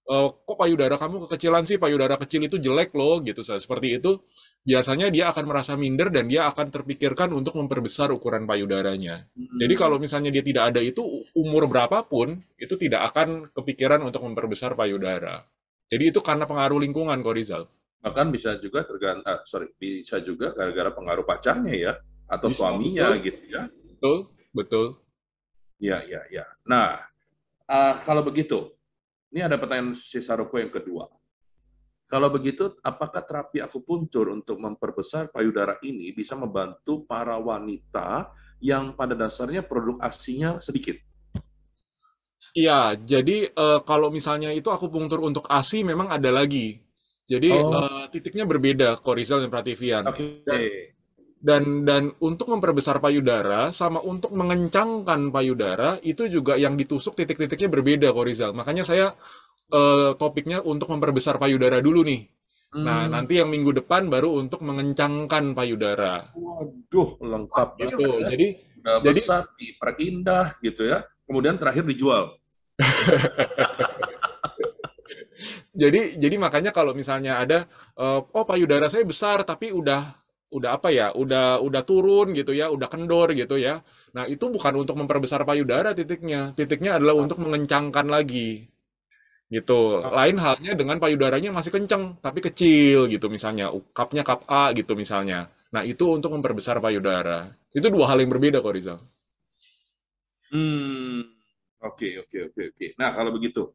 kok payudara kamu kekecilan sih, payudara kecil itu jelek loh, gitu. Seperti itu, biasanya dia akan merasa minder dan dia akan terpikirkan untuk memperbesar ukuran payudaranya. Jadi kalau misalnya dia tidak ada itu, umur berapapun, itu tidak akan kepikiran untuk memperbesar payudara. Jadi itu karena pengaruh lingkungan, Korizal. Bahkan bisa juga bisa juga gara-gara pengaruh pacarnya ya, atau Bisa, suaminya betul. gitu ya. Betul. Ya. Nah, kalau begitu, ini ada pertanyaan si Saruko yang kedua. Kalau begitu, apakah terapi akupuntur untuk memperbesar payudara ini bisa membantu para wanita yang pada dasarnya produk ASI-nya sedikit? Iya, jadi kalau misalnya itu akupunktur untuk ASI memang ada lagi. Jadi titiknya berbeda, Korizal dan Prativian. Oke. Dan untuk memperbesar payudara sama untuk mengencangkan payudara itu juga yang ditusuk titik-titiknya berbeda, Korizal. Makanya saya topiknya untuk memperbesar payudara dulu nih. Nah, nanti yang minggu depan baru untuk mengencangkan payudara. Waduh, lengkap Gitu. ya. Jadi besar, diperindah gitu ya. Kemudian terakhir dijual. Jadi makanya kalau misalnya ada payudara saya besar tapi udah turun gitu ya, udah kendor gitu ya. Nah, itu bukan untuk memperbesar payudara titiknya. Titiknya adalah untuk mengencangkan lagi. Gitu. Lain halnya dengan payudaranya masih kencang tapi kecil gitu misalnya. Cupnya cup A gitu misalnya. Nah, itu untuk memperbesar payudara. Itu dua hal yang berbeda kok, Rizal. Oke. Nah, kalau begitu,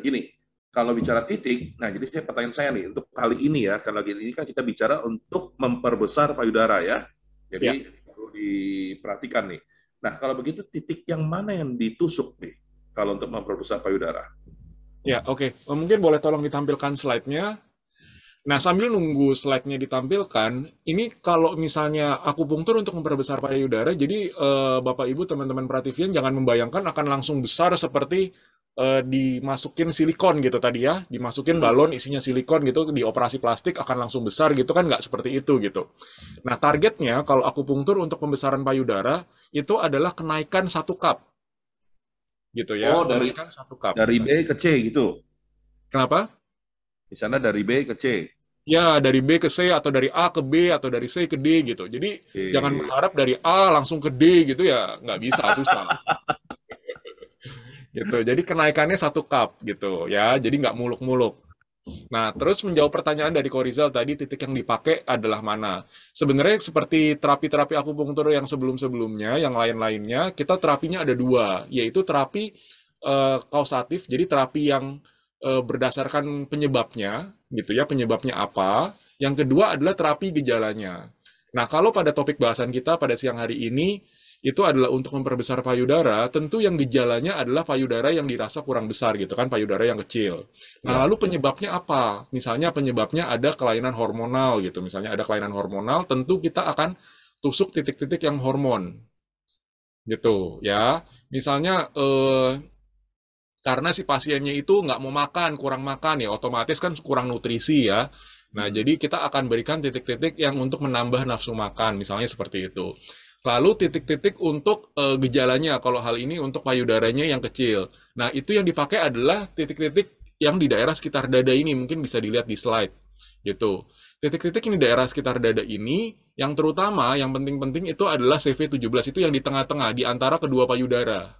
gini, kalau bicara titik, nah jadi pertanyaan saya nih, untuk kali ini ya, karena ini kan kita bicara untuk memperbesar payudara ya, jadi perlu diperhatikan nih. Nah, kalau begitu titik yang mana yang ditusuk nih, kalau untuk memperbesar payudara? Ya, oke. Mungkin boleh tolong ditampilkan slide-nya. Nah, sambil nunggu slide-nya ditampilkan, ini kalau misalnya akupunktur untuk memperbesar payudara, jadi Bapak Ibu teman-teman Prativian jangan membayangkan akan langsung besar seperti dimasukin silikon gitu tadi ya, dimasukin balon isinya silikon gitu, di operasi plastik akan langsung besar gitu kan, nggak seperti itu gitu. Nah, targetnya kalau akupunktur untuk pembesaran payudara itu adalah kenaikan 1 cup gitu Oh, ya, kenaikan 1 cup. dari B ke C gitu. Kenapa? Di sana dari B ke C. Ya, dari B ke C atau dari A ke B atau dari C ke D gitu. Jadi jangan Oke. berharap dari A langsung ke D gitu ya, nggak bisa, susah. Gitu. Jadi kenaikannya 1 cup gitu ya. Jadi nggak muluk-muluk. Nah, terus menjawab pertanyaan dari Korizal tadi, titik yang dipakai adalah mana? Sebenarnya seperti terapi-terapi akupunktur yang sebelum-sebelumnya, yang lain-lainnya, kita terapinya ada 2, yaitu terapi kausatif, jadi terapi yang berdasarkan penyebabnya, gitu ya, penyebabnya apa. Yang kedua adalah terapi gejalanya. Nah, kalau pada topik bahasan kita pada siang hari ini, itu adalah untuk memperbesar payudara, tentu yang gejalanya adalah payudara yang dirasa kurang besar gitu kan, payudara yang kecil. Nah, Ya. lalu penyebabnya apa? Misalnya penyebabnya ada kelainan hormonal gitu. Misalnya ada kelainan hormonal, tentu kita akan tusuk titik-titik yang hormon gitu ya. Misalnya karena si pasiennya itu nggak mau makan, kurang makan ya, otomatis kan kurang nutrisi ya. Nah, jadi kita akan berikan titik-titik yang untuk menambah nafsu makan, misalnya seperti itu. Lalu titik-titik untuk gejalanya, kalau hal ini untuk payudaranya yang kecil. Nah, itu yang dipakai adalah titik-titik yang di daerah sekitar dada ini, mungkin bisa dilihat di slide. Gitu. Titik-titik yang di daerah sekitar dada ini, yang terutama, yang penting-penting itu adalah CV17, itu yang di tengah-tengah, di antara kedua payudara.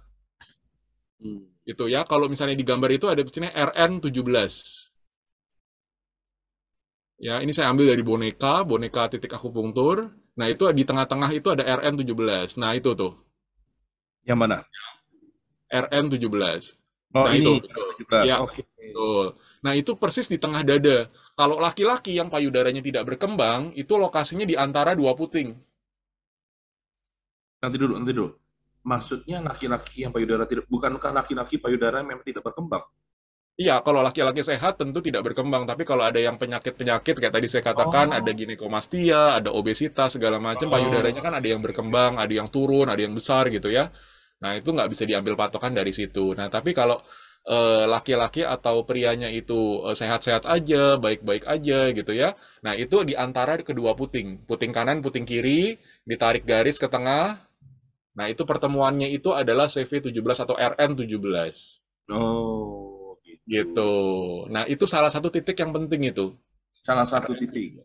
Gitu ya, kalau misalnya di gambar itu ada tulisannya RN17. Ya, ini saya ambil dari boneka titik akupunktur. Nah, itu di tengah-tengah itu ada RN17. Nah, itu tuh, Yang mana? RN17. Oh, Nah, itu, ini betul. 17. Ya, Oke. betul. Nah, itu persis di tengah dada. Kalau laki-laki yang payudaranya tidak berkembang, itu lokasinya di antara 2 puting. Nanti dulu. Maksudnya laki-laki yang payudara tidak, bukankah laki-laki payudara memang tidak berkembang? Iya, kalau laki-laki sehat tentu tidak berkembang, tapi kalau ada yang penyakit-penyakit kayak tadi saya katakan, ada Oh. ginekomastia, ada obesitas, segala macam, payudaranya kan ada yang berkembang, ada yang turun, ada yang besar gitu ya. Nah, itu nggak bisa diambil patokan dari situ. Nah, tapi kalau laki-laki atau prianya itu sehat-sehat aja, baik-baik aja gitu ya. Nah, itu di antara kedua puting. Puting kanan, puting kiri, ditarik garis ke tengah. Nah, itu pertemuannya itu adalah CV17 atau RN17. Oh, gitu. Gitu. Nah, itu salah satu titik yang penting itu. Salah satu titik.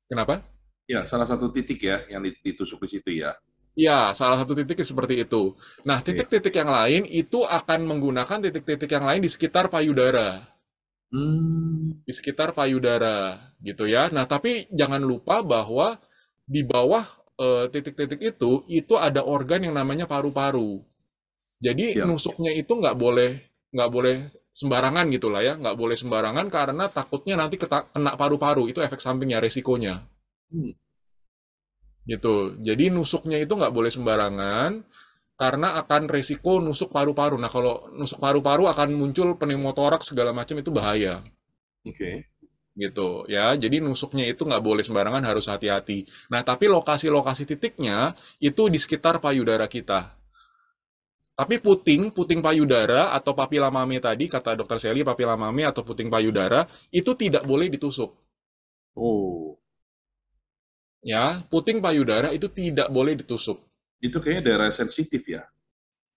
Kenapa? Ya, salah satu titik ya yang ditusuk di situ ya. Ya, salah satu titik seperti itu. Nah, Oke. titik-titik yang lain itu akan menggunakan titik-titik yang lain di sekitar payudara. Di sekitar payudara, gitu ya. Nah, tapi jangan lupa bahwa di bawah titik-titik itu ada organ yang namanya paru-paru. Jadi Ya. nusuknya itu nggak boleh sembarangan gitulah ya, nggak boleh sembarangan karena takutnya nanti kena paru-paru, itu efek sampingnya, resikonya. Hmm. Gitu. Jadi nusuknya itu nggak boleh sembarangan karena akan resiko nusuk paru-paru. Nah, kalau nusuk paru-paru akan muncul pneumotoraks segala macam, itu bahaya. Oke. Gitu ya. Jadi nusuknya itu nggak boleh sembarangan, harus hati-hati. Nah, tapi lokasi-lokasi titiknya itu di sekitar payudara kita. Tapi puting payudara atau papila mame tadi, kata dokter Sally, papila mame atau puting payudara, itu tidak boleh ditusuk. Oh, Ya, puting payudara itu tidak boleh ditusuk. itu kayaknya daerah sensitif ya.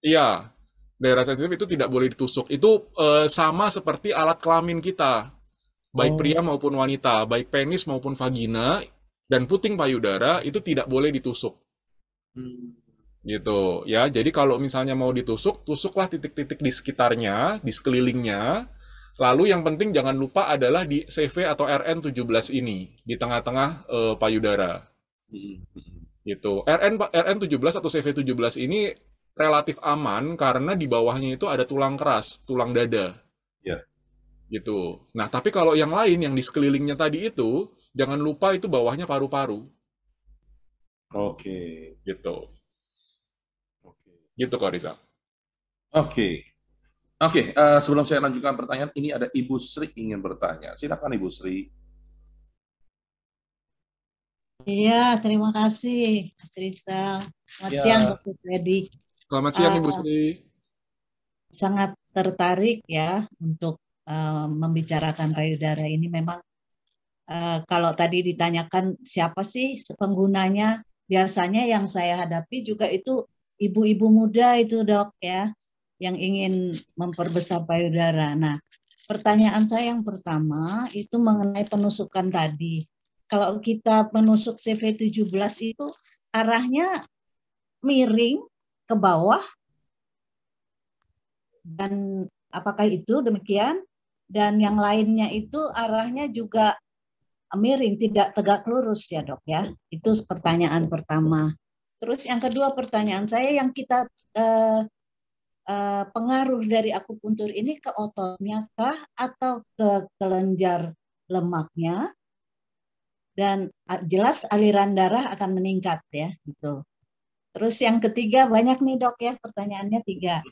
Iya, daerah sensitif itu tidak boleh ditusuk. Itu sama seperti alat kelamin kita, baik Oh. pria maupun wanita, baik penis maupun vagina, dan puting payudara itu tidak boleh ditusuk. Gitu ya. Jadi kalau misalnya mau ditusuk, tusuklah titik-titik di sekitarnya, di sekelilingnya. Lalu yang penting jangan lupa adalah di CV atau RN17 ini, di tengah-tengah payudara. Gitu. RN17 atau CV17 ini relatif aman karena di bawahnya itu ada tulang keras, tulang dada. Ya. Gitu. Nah, tapi kalau yang lain yang di sekelilingnya tadi itu, jangan lupa itu bawahnya paru-paru. Oke. Gitu. Oke. Gitu kok, Rizal. Oke. Sebelum saya lanjutkan pertanyaan, ini ada Ibu Sri ingin bertanya. Silakan Ibu Sri. Iya, terima kasih, Mas Rizal. Selamat Ya. siang, Dr. Freddy. Selamat siang, Ibu Sri. sangat tertarik ya untuk membicarakan payudara ini. Memang kalau tadi ditanyakan siapa sih penggunanya, biasanya yang saya hadapi juga itu ibu-ibu muda itu dok ya, yang ingin memperbesar payudara. Nah, pertanyaan saya yang pertama itu mengenai penusukan tadi. Kalau kita menusuk CV17 itu arahnya miring ke bawah, dan apakah itu demikian? Dan yang lainnya itu arahnya juga miring, tidak tegak lurus ya dok ya. Itu pertanyaan pertama. Terus yang kedua pertanyaan saya, yang kita pengaruh dari akupuntur ini ke ototnya kah atau ke kelenjar lemaknya? Dan jelas aliran darah akan meningkat ya gitu. Terus yang ketiga, banyak nih dok ya, pertanyaannya 3.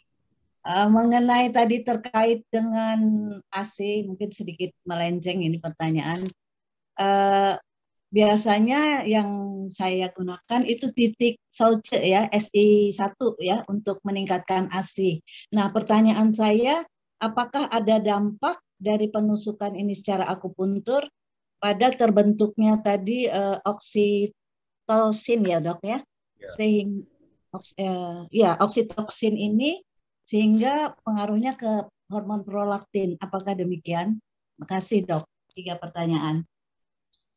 Mengenai tadi terkait dengan AC, mungkin sedikit melenceng ini pertanyaan. Biasanya yang saya gunakan itu titik Sauce ya, SI1 ya, untuk meningkatkan AC. Nah, pertanyaan saya, apakah ada dampak dari penusukan ini secara akupuntur pada terbentuknya tadi oksitosin ya dok ya, sehingga oksitoksin ini sehingga pengaruhnya ke hormon prolaktin. Apakah demikian? Makasih dok. 3 pertanyaan.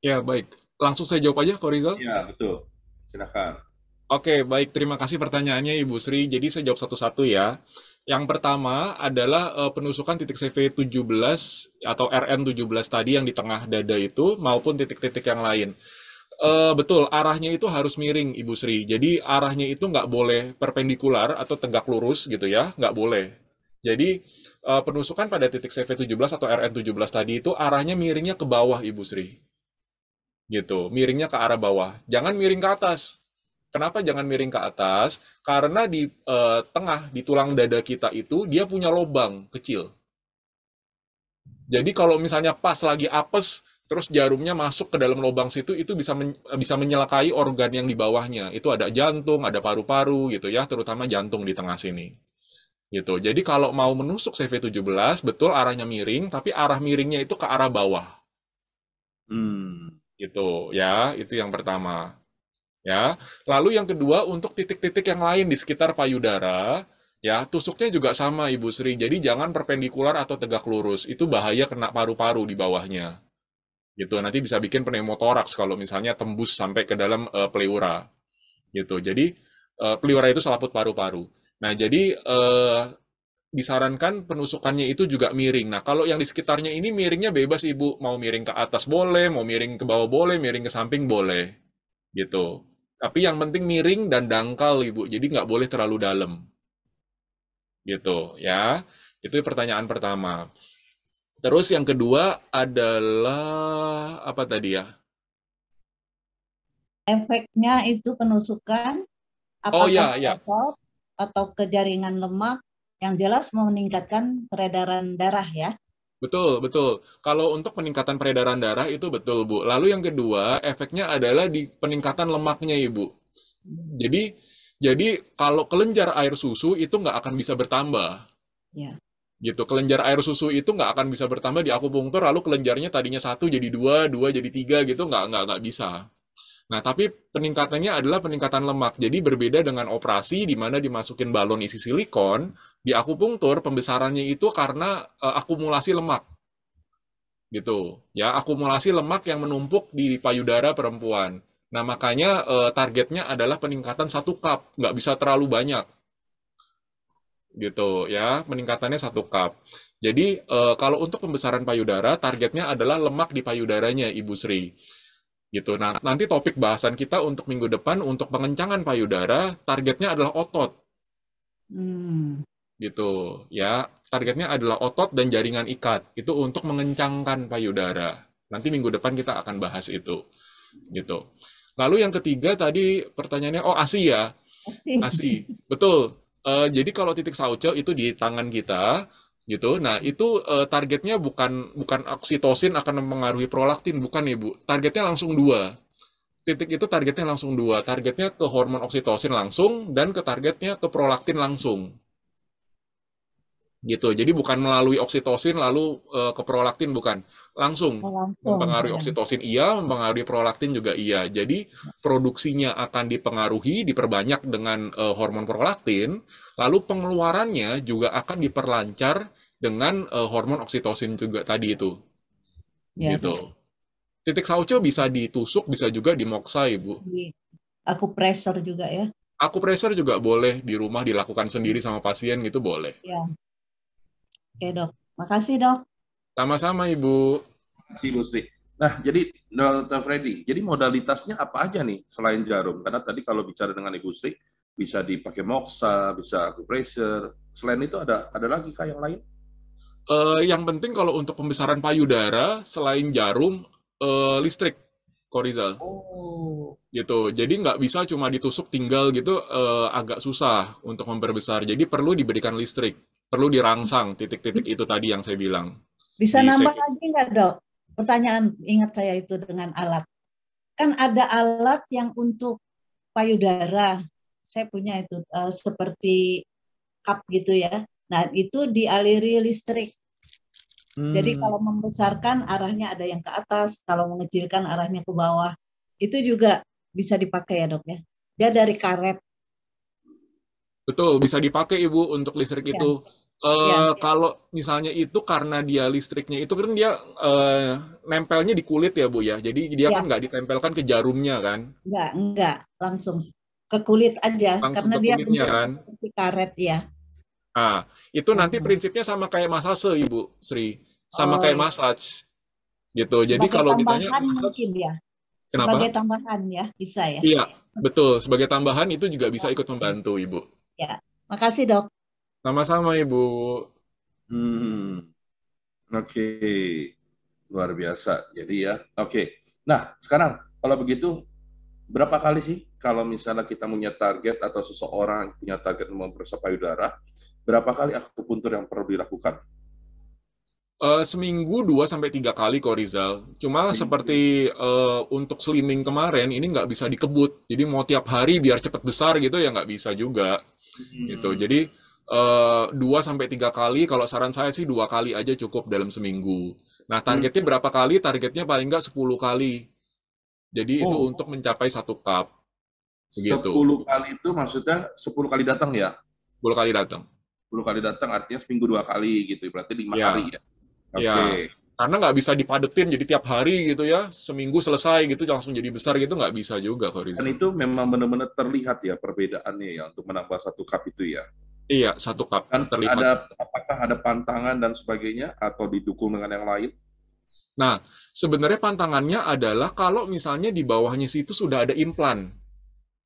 Ya, baik. Langsung saya jawab aja, Ko Rizal. Ya, betul. Silakan. Oke, baik. Terima kasih pertanyaannya, Ibu Sri. Jadi saya jawab satu-satu ya. Yang pertama adalah penusukan titik CV17 atau RN17 tadi yang di tengah dada itu maupun titik-titik yang lain. Betul, arahnya itu harus miring, Ibu Sri. Jadi arahnya itu nggak boleh perpendikular atau tegak lurus gitu ya, nggak boleh. Jadi penusukan pada titik CV17 atau RN17 tadi itu arahnya miringnya ke bawah, Ibu Sri. Gitu, miringnya ke arah bawah. Jangan miring ke atas. Kenapa jangan miring ke atas? Karena di tengah, di tulang dada kita itu, dia punya lubang kecil. Jadi kalau misalnya pas lagi apes, terus jarumnya masuk ke dalam lubang situ, itu bisa menyelakai organ yang di bawahnya. Itu ada jantung, ada paru-paru gitu ya, terutama jantung di tengah sini. Gitu. Jadi kalau mau menusuk CV17, betul arahnya miring, tapi arah miringnya itu ke arah bawah. Gitu ya, itu yang pertama. Ya. Lalu yang kedua, untuk titik-titik yang lain di sekitar payudara, ya, tusuknya juga sama Ibu Sri. Jadi jangan perpendikular atau tegak lurus. Itu bahaya kena paru-paru di bawahnya. Gitu. Nanti bisa bikin pneumotoraks kalau misalnya tembus sampai ke dalam pleura. Gitu. Jadi pleura itu selaput paru-paru. Nah, jadi disarankan penusukannya itu juga miring. Nah, kalau yang di sekitarnya ini miringnya bebas Ibu. Mau miring ke atas boleh, mau miring ke bawah boleh, miring ke samping boleh. Gitu. Tapi yang penting miring dan dangkal Ibu. Jadi nggak boleh terlalu dalam. Gitu ya. Itu pertanyaan pertama. Terus yang kedua adalah apa tadi ya? Efeknya itu penusukan Oh apakah ya. otot atau ke jaringan lemak, yang jelas meningkatkan peredaran darah ya. Betul, betul. Kalau untuk peningkatan peredaran darah itu betul, Bu. Lalu yang kedua, efeknya adalah di peningkatan lemaknya, Ibu. Jadi kalau kelenjar air susu itu nggak akan bisa bertambah. Ya. Gitu. Kelenjar air susu itu nggak akan bisa bertambah di akupunktur, lalu kelenjarnya tadinya 1 jadi 2, 2 jadi 3 gitu, nggak bisa. Nah, tapi peningkatannya adalah peningkatan lemak. Jadi berbeda dengan operasi di mana dimasukin balon isi silikon, di akupunktur pembesarannya itu karena akumulasi lemak. Gitu. Ya, akumulasi lemak yang menumpuk di payudara perempuan. Nah, makanya targetnya adalah peningkatan 1 cup, nggak bisa terlalu banyak. Gitu ya, peningkatannya 1 cup. Jadi kalau untuk pembesaran payudara, targetnya adalah lemak di payudaranya, Ibu Sri. Gitu. Nah, nanti topik bahasan kita untuk minggu depan untuk pengencangan payudara, targetnya adalah otot. Gitu, ya. Targetnya adalah otot dan jaringan ikat. Itu untuk mengencangkan payudara. Nanti minggu depan kita akan bahas itu. Gitu. Lalu yang ketiga tadi pertanyaannya, ASI ya. ASI. Betul. Jadi kalau titik Sauce itu di tangan kita, gitu. Nah, itu targetnya bukan oksitosin akan mempengaruhi prolaktin, bukan Ibu. Targetnya langsung 2. Titik itu targetnya langsung 2. Targetnya ke hormon oksitosin langsung dan ke targetnya ke prolaktin langsung. Gitu. Jadi bukan melalui oksitosin lalu ke prolaktin, bukan. Langsung Langsung mempengaruhi ya. oksitosin iya, mempengaruhi prolaktin juga iya. Jadi produksinya akan dipengaruhi, diperbanyak dengan hormon prolaktin, lalu pengeluarannya juga akan diperlancar dengan hormon oksitosin juga tadi itu. Ya, Gitu. Titik Sauco bisa ditusuk, bisa juga dimoksa, Ibu. aku pressure juga ya. Akupresur juga boleh di rumah dilakukan sendiri sama pasien gitu boleh. Ya. Oke, Dok. Makasih, Dok. Sama-sama, Ibu. Terima kasih, Bu Sri. Nah, jadi Dr. Freddy, jadi modalitasnya apa aja nih selain jarum? Karena tadi kalau bicara dengan Ibu Sri, bisa dipakai moksa, bisa akupressure. Selain itu ada lagi kah yang lain? Yang penting kalau untuk pembesaran payudara, selain jarum, listrik, Korizal. Oh, Gitu. Jadi nggak bisa cuma ditusuk tinggal gitu, agak susah untuk memperbesar. Jadi perlu diberikan listrik, perlu dirangsang titik-titik itu tadi yang saya bilang. Bisa Di nambah segi- lagi nggak, Dok? Pertanyaan ingat saya itu dengan alat. Kan ada alat yang untuk payudara. Saya punya itu seperti cup gitu ya. Nah, itu dialiri listrik. Jadi kalau membesarkan arahnya ada yang ke atas, kalau mengecilkan arahnya ke bawah. Itu juga bisa dipakai ya, Dok ya. Dia dari karet. Betul, bisa dipakai Ibu untuk listrik Ya. itu. Ya. Kalau misalnya itu karena dia listriknya itu kan dia nempelnya di kulit ya Bu ya. Jadi dia Ya. kan nggak ditempelkan ke jarumnya kan, Enggak, langsung ke kulit aja langsung karena ke dia kulitnya bentuknya kan. seperti karet ya. Nah, itu nanti prinsipnya sama kayak massage Ibu Sri, sama Oh, kayak iya. massage gitu. Jadi Sebagai kalau ditanya tambahan massage, mungkin ya. kenapa? Sebagai tambahan ya, bisa ya. Iya, betul. Sebagai tambahan itu juga bisa ikut membantu Ibu. Ya. Makasih, Dok. Sama-sama Ibu. Oke. Luar biasa. Jadi ya, oke. Nah, sekarang kalau begitu, berapa kali sih kalau misalnya kita punya target atau seseorang punya target memperkosa payudara, berapa kali akupuntur yang perlu dilakukan? Seminggu 2 sampai 3 kali kok Rizal. Cuma seperti untuk slimming kemarin ini nggak bisa dikebut. Jadi mau tiap hari biar cepat besar gitu ya nggak bisa juga. Gitu. Jadi 2 sampai 3 kali. Kalau saran saya sih 2 kali aja cukup dalam seminggu. Nah targetnya berapa kali? Targetnya paling nggak 10 kali. Jadi itu untuk mencapai 1 cup. Begitu. 10 kali itu maksudnya 10 kali datang ya? 10 kali datang. 10 kali datang artinya seminggu 2 kali gitu. Berarti 5 Ya. hari ya? Oke. Ya, karena nggak bisa dipadetin jadi tiap hari gitu ya, seminggu selesai gitu langsung jadi besar gitu nggak bisa juga kok Dan Rizal. itu memang benar-benar terlihat ya perbedaannya ya untuk menambah 1 cup itu ya. Iya, 1 cup Kan terlihat. apakah ada pantangan dan sebagainya atau didukung dengan yang lain? Nah, sebenarnya pantangannya adalah kalau misalnya di bawahnya situ sudah ada implan.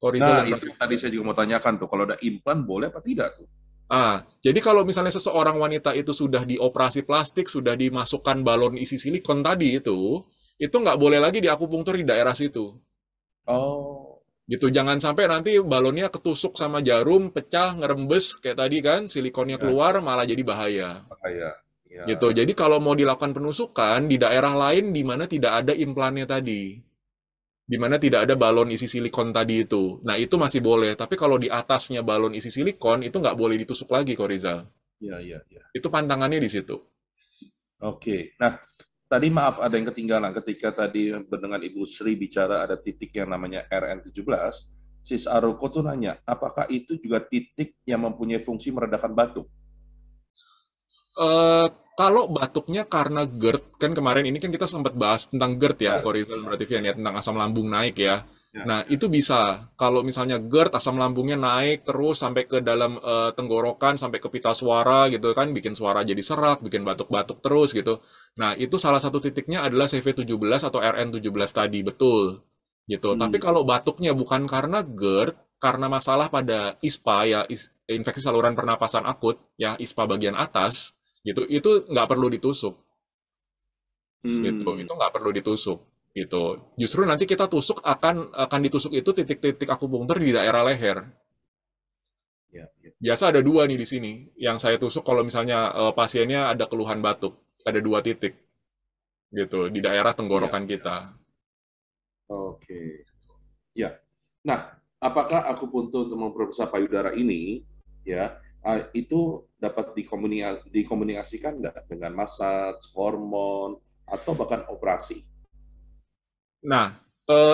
Kok Nah, Rizal dan itu tadi saya juga mau tanyakan tuh, kalau ada implan boleh apa tidak tuh? Jadi kalau misalnya seseorang wanita itu sudah dioperasi plastik, sudah dimasukkan balon isi silikon tadi itu nggak boleh lagi diakupunktur di daerah situ. Oh, Gitu, jangan sampai nanti balonnya ketusuk sama jarum, pecah, ngerembes kayak tadi kan, silikonnya keluar malah jadi bahaya. bahaya. Ya. Gitu. Jadi kalau mau dilakukan penusukan di daerah lain di mana tidak ada implannya tadi, di mana tidak ada balon isi silikon tadi itu. Nah, itu masih boleh. Tapi kalau di atasnya balon isi silikon, itu nggak boleh ditusuk lagi, kok Rizal. Iya. Itu pantangannya di situ. Oke. Nah, tadi maaf ada yang ketinggalan ketika tadi dengan Ibu Sri bicara ada titik yang namanya RN17. Sis Aroko tuh nanya, apakah itu juga titik yang mempunyai fungsi meredakan batuk? Kalau batuknya karena GERD, kan kemarin ini kan kita sempat bahas tentang GERD ya, Korizal berarti ya, tentang asam lambung naik ya. Nah, itu bisa. Kalau misalnya GERD, asam lambungnya naik terus sampai ke dalam tenggorokan, sampai ke pita suara gitu kan, bikin suara jadi serak, bikin batuk-batuk terus gitu. Nah, itu salah satu titiknya adalah CV17 atau RN17 tadi, betul. Gitu. Tapi kalau batuknya bukan karena GERD, karena masalah pada ISPA ya, infeksi saluran pernapasan akut, ya ISPA bagian atas, gitu, itu nggak perlu ditusuk. Gitu, itu nggak perlu ditusuk. Gitu. Justru nanti kita tusuk akan ditusuk itu titik-titik akupunktur di daerah leher. Biasa ada 2 nih di sini yang saya tusuk kalau misalnya pasiennya ada keluhan batuk, ada 2 titik gitu di daerah tenggorokan kita. Oke. Ya. Nah, apakah akupuntur untuk memperbesar payudara ini ya itu dapat dikomunikasikan nggak dengan massage, hormon, atau bahkan operasi? Nah,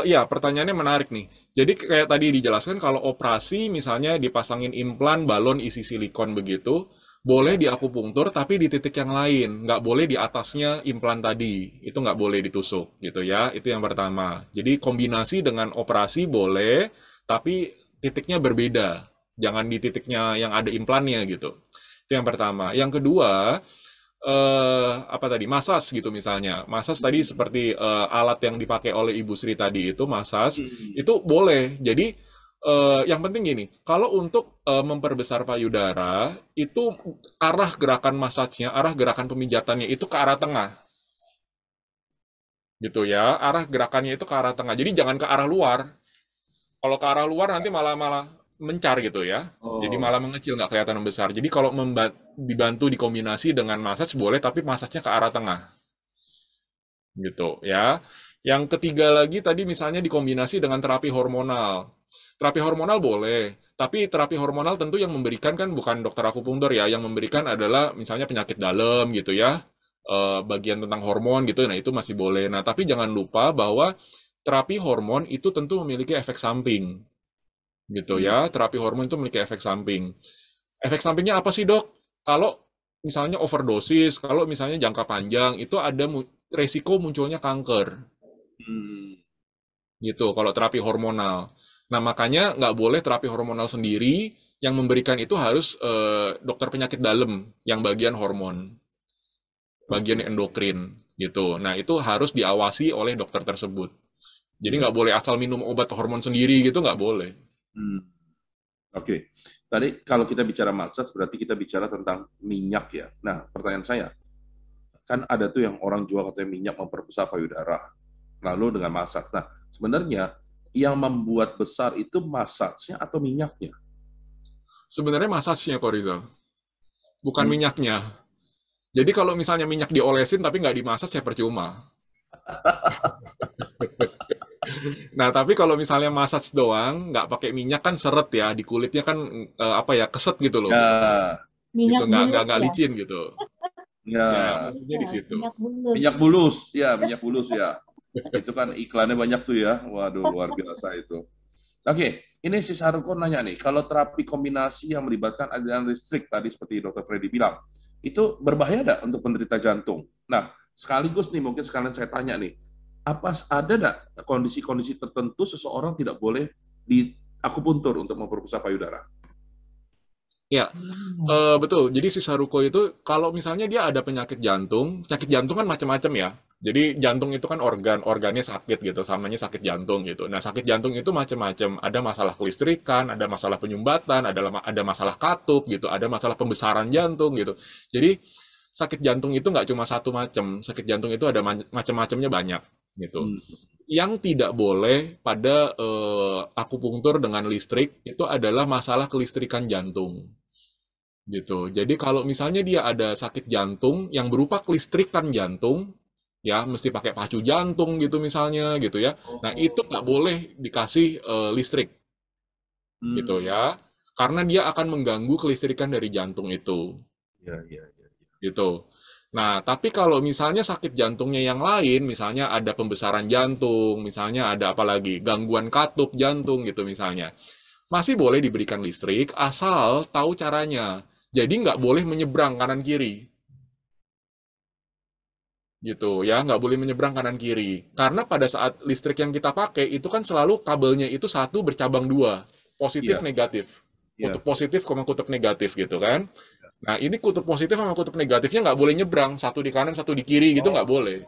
iya pertanyaannya menarik nih. Jadi kayak tadi dijelaskan kalau operasi misalnya dipasangin implan balon isi silikon begitu, boleh Ya. diakupunktur tapi di titik yang lain, nggak boleh di atasnya implan tadi. Itu nggak boleh ditusuk gitu ya. Itu yang pertama. Jadi kombinasi dengan operasi boleh, tapi titiknya berbeda. Jangan di titiknya yang ada implannya gitu. Itu yang pertama. Yang kedua, apa tadi masas gitu misalnya masas tadi seperti alat yang dipakai oleh Ibu Sri tadi itu masas Hmm. itu boleh jadi yang penting gini kalau untuk memperbesar payudara itu arah gerakan masasnya arah gerakan pemijatannya itu ke arah tengah gitu ya arah gerakannya itu ke arah tengah jadi jangan ke arah luar kalau ke arah luar nanti malah malah mencar gitu ya jadi Oh. malah mengecil nggak kelihatan besar jadi kalau dibantu dikombinasi dengan massage boleh tapi massage-nya ke arah tengah gitu ya. Yang ketiga lagi tadi misalnya dikombinasi dengan terapi hormonal. Terapi hormonal boleh, tapi terapi hormonal tentu yang memberikan kan bukan dokter akupunktur ya, yang memberikan adalah misalnya penyakit dalam gitu ya, bagian tentang hormon gitu, nah itu masih boleh. Nah tapi jangan lupa bahwa terapi hormon itu tentu memiliki efek samping gitu Hmm. ya, terapi hormon itu memiliki efek samping. Efek sampingnya apa sih dok? Kalau misalnya overdosis, kalau misalnya jangka panjang, itu ada resiko munculnya kanker Hmm. gitu kalau terapi hormonal. Nah makanya nggak boleh terapi hormonal sendiri, yang memberikan itu harus dokter penyakit dalam yang bagian hormon, bagian Oke. endokrin gitu. Nah itu harus diawasi oleh dokter tersebut. Jadi Ya. nggak boleh asal minum obat hormon sendiri gitu, nggak boleh. Hmm. Oke. Tadi kalau kita bicara massage berarti kita bicara tentang minyak ya. Nah, pertanyaan saya, kan ada tuh yang orang jual katanya minyak memperbesar payudara, lalu dengan massage. Nah, sebenarnya yang membuat besar itu massage-nya atau minyaknya? Sebenarnya massage-nya kok Rizal, bukan Hmm. minyaknya. Jadi kalau misalnya minyak diolesin tapi nggak dimasak ya percuma. Nah tapi kalau misalnya massage doang, nggak pakai minyak kan seret ya di kulitnya kan apa ya keset gitu loh, Ya, gitu Minyak bulus nggak ya. licin gitu. Ya ya, maksudnya Ya, di situ. minyak bulus. minyak bulus, ya minyak bulus ya. Itu kan iklannya banyak tuh ya. Waduh, luar biasa itu. Oke, ini si Saruko nanya nih, kalau terapi kombinasi yang melibatkan aliran listrik tadi seperti Dr. Freddy bilang, itu berbahaya nggak untuk penderita jantung? Nah, sekaligus nih mungkin sekalian saya tanya nih, apa ada nggak kondisi-kondisi tertentu seseorang tidak boleh di akupuntur untuk memperbesar payudara? Ya, betul. Jadi si Saruko itu kalau misalnya dia ada penyakit jantung kan macam-macam ya. Jadi jantung itu kan organnya sakit gitu, samanya sakit jantung gitu. Nah, sakit jantung itu macam-macam. Ada masalah kelistrikan, ada masalah penyumbatan, ada masalah katup gitu, ada masalah pembesaran jantung gitu. Jadi sakit jantung itu nggak cuma satu macam. Sakit jantung itu ada macam-macamnya banyak gitu. Hmm. Yang tidak boleh pada akupunktur dengan listrik itu adalah masalah kelistrikan jantung gitu. Jadi kalau misalnya dia ada sakit jantung yang berupa kelistrikan jantung, ya mesti pakai pacu jantung gitu misalnya gitu ya. Nah itu nggak boleh dikasih listrik gitu Hmm. ya, karena dia akan mengganggu kelistrikan dari jantung itu Ya, ya, ya. gitu. Nah tapi kalau misalnya sakit jantungnya yang lain, misalnya ada pembesaran jantung, misalnya ada apa lagi gangguan katup jantung gitu misalnya, masih boleh diberikan listrik asal tahu caranya. Jadi nggak boleh menyeberang kanan kiri, gitu ya, nggak boleh menyeberang kanan kiri. Karena pada saat listrik yang kita pakai itu kan selalu kabelnya itu satu bercabang dua, positif Iya, negatif, iya. kutub positif sama kutub negatif gitu kan. Nah ini kutub positif sama kutub negatifnya nggak boleh nyebrang, satu di kanan satu di kiri gitu nggak boleh.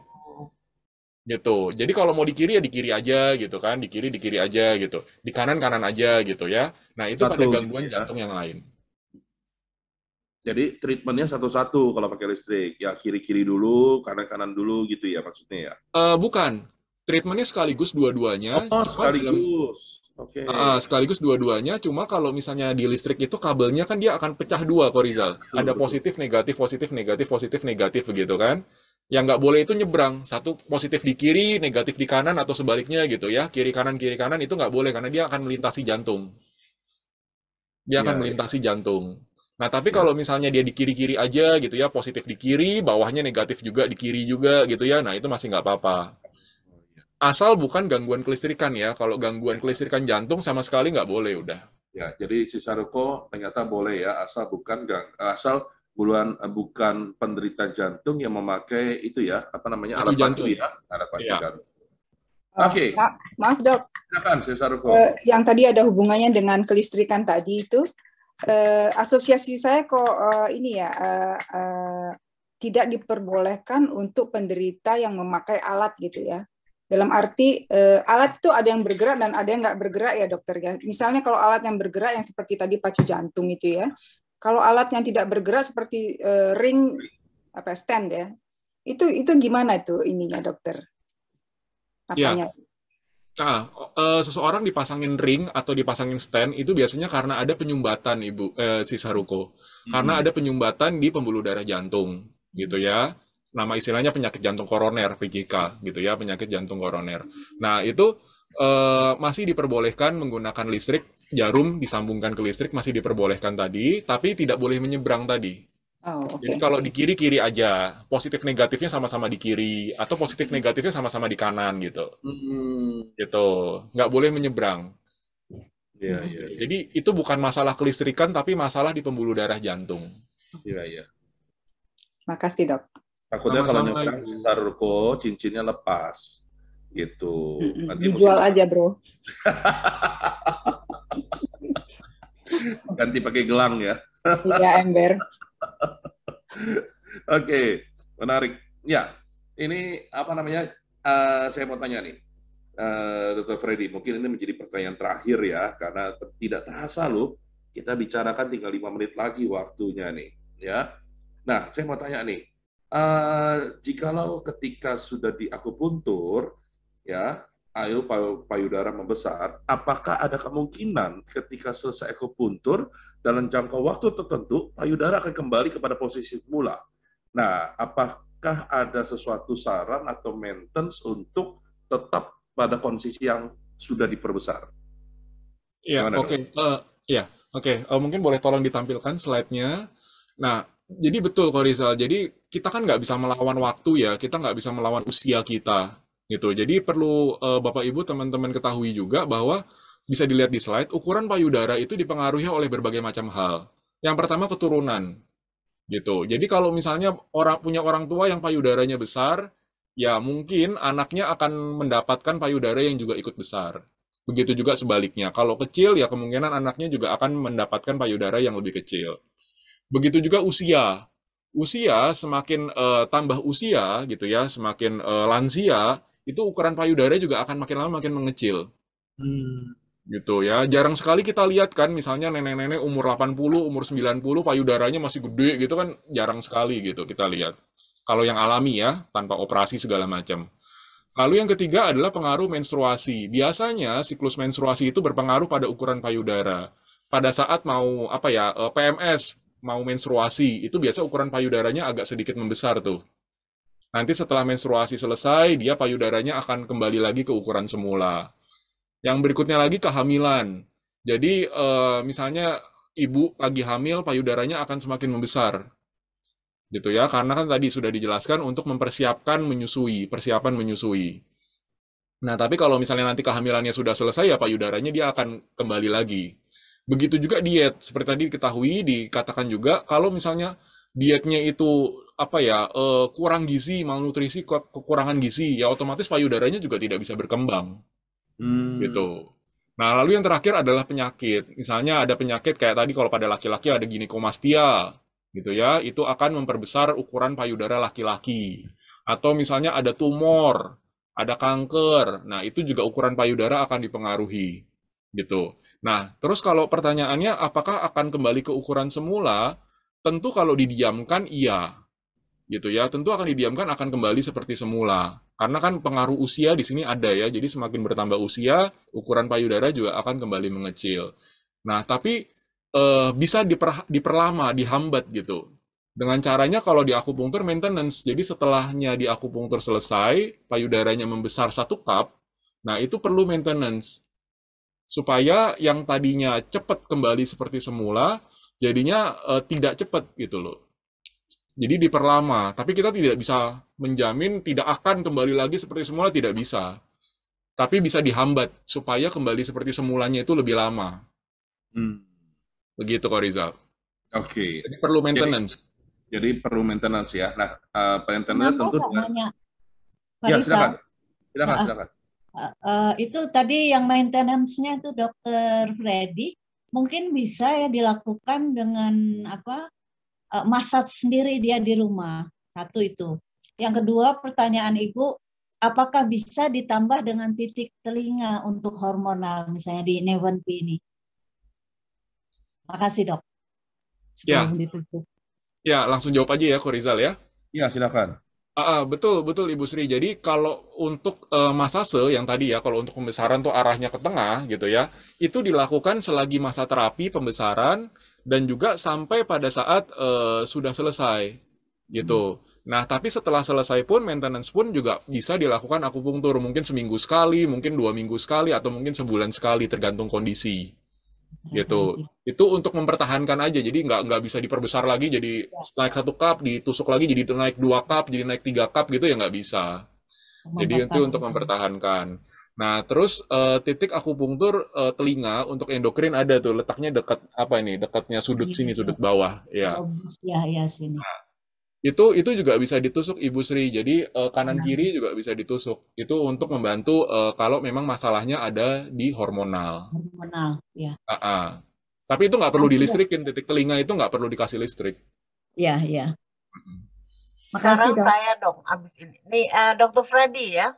Gitu. Jadi kalau mau di kiri ya di kiri aja gitu kan, di kiri aja gitu, di kanan kanan aja gitu ya. Nah itu pada Satu gitu gangguan ya. jantung yang lain. Jadi treatmentnya satu-satu kalau pakai listrik. Ya kiri-kiri dulu, kanan-kanan dulu gitu ya maksudnya ya. Bukan, treatmentnya sekaligus dua-duanya, Oh, cuma dalam sekaligus. Oke. sekaligus dua-duanya, cuma kalau misalnya di listrik itu kabelnya kan dia akan pecah dua kok Rizal. Betul, Ada betul. positif, negatif, positif, negatif, positif, negatif begitu kan. Yang nggak boleh itu nyebrang, satu positif di kiri, negatif di kanan atau sebaliknya gitu ya. Kiri kanan itu nggak boleh karena dia akan melintasi jantung. Dia akan Ya, ya. melintasi jantung. Nah, tapi Ya. kalau misalnya dia di kiri-kiri aja gitu ya, positif di kiri, bawahnya negatif juga di kiri juga gitu ya, nah itu masih nggak apa-apa. Asal bukan gangguan kelistrikan ya. Kalau gangguan kelistrikan jantung sama sekali nggak boleh udah. Ya, jadi si Saruko ternyata boleh ya, asal bukan penderita jantung yang memakai itu ya, apa namanya, Pacu alat pacu jantung. ya, alat pacu Iya. jantung. Oke, Maaf dok, silakan si Saruko. yang tadi ada hubungannya dengan kelistrikan tadi itu, asosiasi saya kok ini ya, tidak diperbolehkan untuk penderita yang memakai alat gitu ya. Dalam arti alat itu ada yang bergerak dan ada yang nggak bergerak ya dokter ya. Misalnya kalau alat yang bergerak yang seperti tadi pacu jantung itu ya. Kalau alat yang tidak bergerak seperti ring apa stand ya. Itu gimana itu ininya dokter? Ya. Apanya? Nah, seseorang dipasangin ring atau dipasangin stand itu biasanya karena ada penyumbatan si Saruko. Karena ada penyumbatan di pembuluh darah jantung gitu ya. Nama istilahnya penyakit jantung koroner, PJK gitu ya, penyakit jantung koroner. Nah, itu masih diperbolehkan menggunakan listrik, jarum disambungkan ke listrik masih diperbolehkan tadi, tapi tidak boleh menyeberang tadi. Oh, oke. Jadi kalau di kiri-kiri aja, positif negatifnya sama-sama di kiri, atau positif negatifnya sama-sama di kanan gitu. Gitu, nggak boleh menyeberang. Iya, iya, iya. Jadi itu bukan masalah kelistrikan, tapi masalah di pembuluh darah jantung. Iya, iya. Makasih dok. Takutnya kalau Sama-sama, nyebrang Ibu. si Saruko cincinnya lepas gitu. Nanti Dijual mesti aja bro. ganti pakai gelang ya. Iya ember. Oke, menarik. Ya, ini apa namanya? Saya mau tanya nih, Dr. Freddy. Mungkin ini menjadi pertanyaan terakhir ya, karena tidak terasa loh. Kita bicarakan tinggal 5 menit lagi waktunya nih, ya. Nah, saya mau tanya nih, jikalau ketika sudah diakupuntur, ya, payudara membesar, apakah ada kemungkinan ketika selesai akupuntur dalam jangka waktu tertentu payudara akan kembali kepada posisi semula? Nah, apakah ada sesuatu saran atau maintenance untuk tetap pada kondisi yang sudah diperbesar? Iya, Gimana, oke. Mungkin boleh tolong ditampilkan slide-nya. Nah, jadi betul kok Rizal. Jadi kita kan nggak bisa melawan waktu ya, kita nggak bisa melawan usia kita gitu. Jadi perlu Bapak Ibu teman-teman ketahui juga bahwa bisa dilihat di slide, ukuran payudara itu dipengaruhi oleh berbagai macam hal. Yang pertama keturunan gitu. Jadi kalau misalnya punya orang tua yang payudaranya besar, ya mungkin anaknya akan mendapatkan payudara yang juga ikut besar. Begitu juga sebaliknya. Kalau kecil ya kemungkinan anaknya juga akan mendapatkan payudara yang lebih kecil. Begitu juga usia. Usia semakin tambah usia gitu ya, semakin lansia, itu ukuran payudara juga akan makin lama makin mengecil. Gitu ya. Jarang sekali kita lihat kan misalnya nenek-nenek umur 80, umur 90 payudaranya masih gede gitu kan jarang sekali gitu kita lihat. Kalau yang alami ya, tanpa operasi segala macam. Lalu yang ketiga adalah pengaruh menstruasi. Biasanya siklus menstruasi itu berpengaruh pada ukuran payudara. Pada saat mau PMS, mau menstruasi, itu biasa ukuran payudaranya agak sedikit membesar tuh. Nanti setelah menstruasi selesai, dia payudaranya akan kembali lagi ke ukuran semula. Yang berikutnya lagi kehamilan. Jadi misalnya ibu lagi hamil, payudaranya akan semakin membesar. Gitu ya, karena kan tadi sudah dijelaskan untuk mempersiapkan menyusui, persiapan menyusui. Nah, tapi kalau misalnya nanti kehamilannya sudah selesai, ya payudaranya dia akan kembali lagi. Begitu juga diet, seperti tadi diketahui, dikatakan juga, kalau misalnya dietnya itu kurang gizi, malnutrisi, kekurangan gizi, ya otomatis payudaranya juga tidak bisa berkembang. Gitu. Nah, lalu yang terakhir adalah penyakit. Misalnya ada penyakit kayak tadi kalau pada laki-laki ada ginekomastia, gitu ya, itu akan memperbesar ukuran payudara laki-laki. Atau misalnya ada tumor, ada kanker, nah itu juga ukuran payudara akan dipengaruhi, gitu. Nah, terus kalau pertanyaannya apakah akan kembali ke ukuran semula? Tentu kalau didiamkan iya, gitu ya. Tentu akan didiamkan akan kembali seperti semula. Karena kan pengaruh usia di sini ada ya. Jadi semakin bertambah usia, ukuran payudara juga akan kembali mengecil. Nah, tapi bisa diperlama, dihambat gitu. Dengan caranya kalau di akupunktur maintenance, jadi setelahnya di akupunktur selesai, payudaranya membesar 1 cup, nah itu perlu maintenance. Supaya yang tadinya cepat kembali seperti semula, Jadinya tidak cepat gitu loh. Jadi diperlama, tapi kita tidak bisa menjamin tidak akan kembali lagi seperti semula, tidak bisa. Tapi bisa dihambat supaya kembali seperti semulanya itu lebih lama. Begitu kok Rizal. Oke. Jadi perlu maintenance. Jadi perlu maintenance ya. Nah, maintenance tentu dengan... Ya, silakan. Itu tadi yang maintenance-nya itu Dokter Freddy, mungkin bisa ya dilakukan dengan massage sendiri dia di rumah. Satu itu. Yang kedua, pertanyaan Ibu, apakah bisa ditambah dengan titik telinga untuk hormonal, misalnya di Nevenp ini? Makasih, Dok. Sebelum ditutup. Ya, langsung jawab aja ya, Ko Rizal ya. Ya, silakan. Betul Ibu Sri. Jadi kalau untuk masase yang tadi ya, kalau untuk pembesaran tuh arahnya ke tengah gitu ya, itu dilakukan selagi masa terapi pembesaran dan juga sampai pada saat sudah selesai gitu. Nah, tapi setelah selesai pun maintenance pun juga bisa dilakukan akupunktur, mungkin seminggu sekali, mungkin 2 minggu sekali, atau mungkin sebulan sekali tergantung kondisi. Gitu. Itu untuk mempertahankan aja, jadi nggak bisa diperbesar lagi, jadi naik 1 cup, ditusuk lagi jadi naik 2 cup, jadi naik 3 cup gitu ya nggak bisa. Jadi itu untuk mempertahankan. Nah, terus titik akupunktur telinga untuk endokrin ada tuh, letaknya dekat dekatnya sudut sini, sudut bawah. Ya. Ya, sini. Nah, itu juga bisa ditusuk Ibu Sri. Jadi kanan kiri juga bisa ditusuk. Itu untuk membantu kalau memang masalahnya ada di hormonal. Hormonal, ya. Tapi itu nggak perlu dilistrikin, titik telinga itu nggak perlu dikasih listrik. Iya. Sekarang saya dong, abis ini. Nih, Dr. Freddy ya.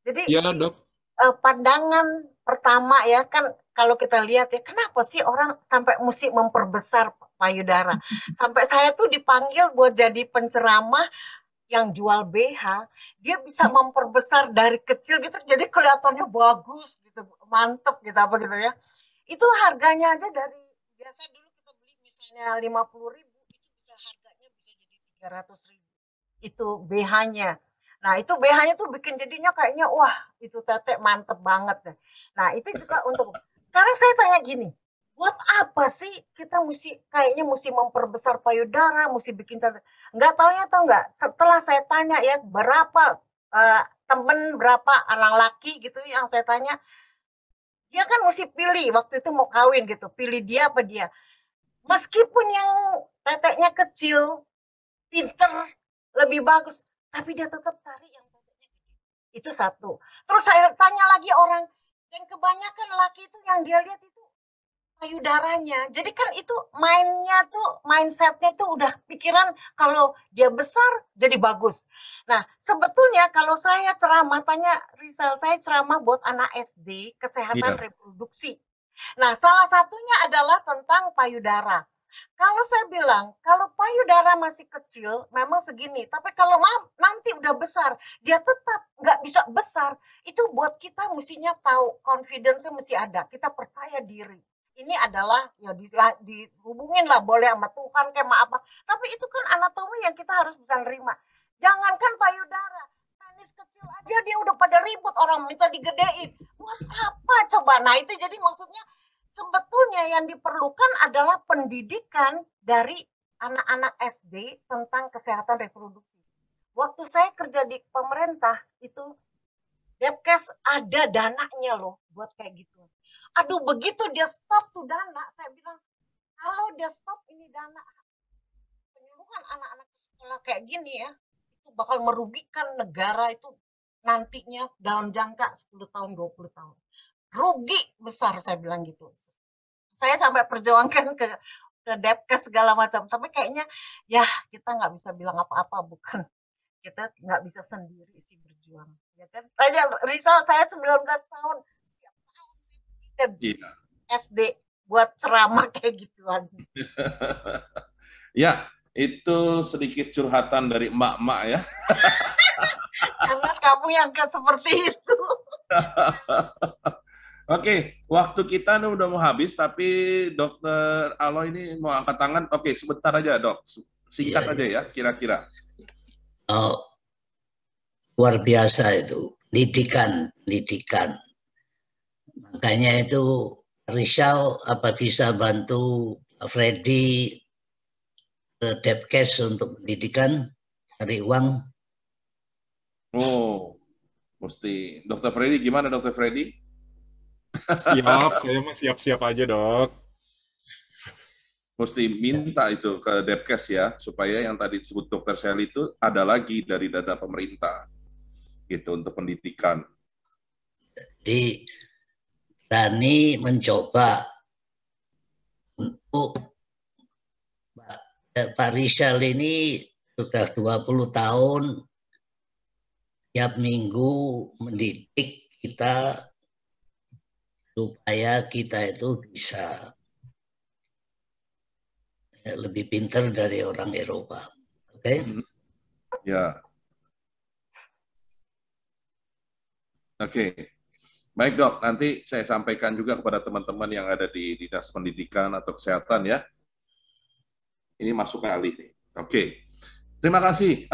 Jadi, ya, Dok. Pandangan pertama ya, kan kalau kita lihat ya, kenapa sih orang sampai mesti memperbesar payudara? Sampai saya tuh dipanggil buat jadi penceramah yang jual BH, dia bisa memperbesar dari kecil gitu, jadi kelihatannya bagus gitu, mantep gitu apa gitu ya. Itu harganya aja dari biasa dulu kita beli misalnya 50.000, itu bisa harganya bisa jadi 300.000. Itu BH-nya. Nah, itu BH-nya tuh bikin jadinya kayaknya wah, itu tetek mantep banget deh. Nah, itu juga untuk sekarang saya tanya gini, buat apa sih kita kayaknya mesti memperbesar payudara, mesti bikin nggak taunya tahu nggak? Setelah saya tanya ya berapa temen, berapa orang laki gitu yang saya tanya, dia kan mesti pilih waktu itu mau kawin gitu, pilih dia apa dia. Meskipun yang teteknya kecil, pinter, lebih bagus, tapi dia tetap cari yang teteknya gede. Itu satu. Terus saya tanya lagi orang, dan kebanyakan laki itu yang dia lihat itu payudaranya. Jadi kan itu mindsetnya tuh udah pikiran kalau dia besar jadi bagus. Nah, sebetulnya kalau saya ceramah, tanya Rizal, saya ceramah buat anak SD, kesehatan reproduksi. Nah, salah satunya adalah tentang payudara. Kalau saya bilang, kalau payudara masih kecil, memang segini. Tapi kalau nanti udah besar, dia tetap nggak bisa besar. Itu buat kita mestinya tahu, confidence-nya mesti ada. Kita percaya diri. Ini adalah ya dihubungin lah boleh sama Tuhan kayak sama apa. Tapi itu kan anatomi yang kita harus bisa nerima. Jangankan payudara, penis kecil aja dia udah pada ribut, orang minta digedein. Buat apa coba? Nah itu jadi maksudnya sebetulnya yang diperlukan adalah pendidikan dari anak-anak SD tentang kesehatan reproduksi. Waktu saya kerja di pemerintah itu Depkes ada dananya loh buat kayak gitu. Aduh, begitu dia stop tuh dana, saya bilang, kalau dia stop ini dana penyuluhan anak-anak ke sekolah kayak gini ya, itu bakal merugikan negara itu nantinya dalam jangka 10 tahun, 20 tahun. Rugi besar, saya bilang gitu. Saya sampai perjuangkan ke Depkes segala macam, tapi kayaknya ya kita nggak bisa bilang apa-apa, bukan. Kita nggak bisa sendiri sih berjuang. Ya kan? Tanya Rizal, saya 19 tahun, setiap tahun saya pergi ke SD buat ceramah kayak gituan. Ya, itu sedikit curhatan dari emak-emak ya. Karena kamu yang seperti itu. Oke, waktu kita udah mau habis, tapi Dokter Alo ini mau angkat tangan. Oke, sebentar aja dok, singkat aja ya, kira-kira. Luar biasa itu, pendidikan. Makanya itu Rizal apa bisa bantu Freddy ke Depkes untuk pendidikan, cari uang. Oh, mesti. Dokter Freddy, gimana Dokter Freddy? Siap, saya mah siap-siap aja, Dok. Mesti minta itu ke Depkes ya, supaya yang tadi disebut Dokter Sally itu ada lagi dari dana pemerintah, gitu, untuk pendidikan. Jadi, Rani mencoba untuk Pak Rizal ini sudah 20 tahun tiap minggu mendidik kita supaya kita itu bisa lebih pintar dari orang Eropa. Oke? Ya. Oke. Baik dok, nanti saya sampaikan juga kepada teman-teman yang ada di Dinas Pendidikan atau Kesehatan ya. Ini masuk kali nih. Oke. Terima kasih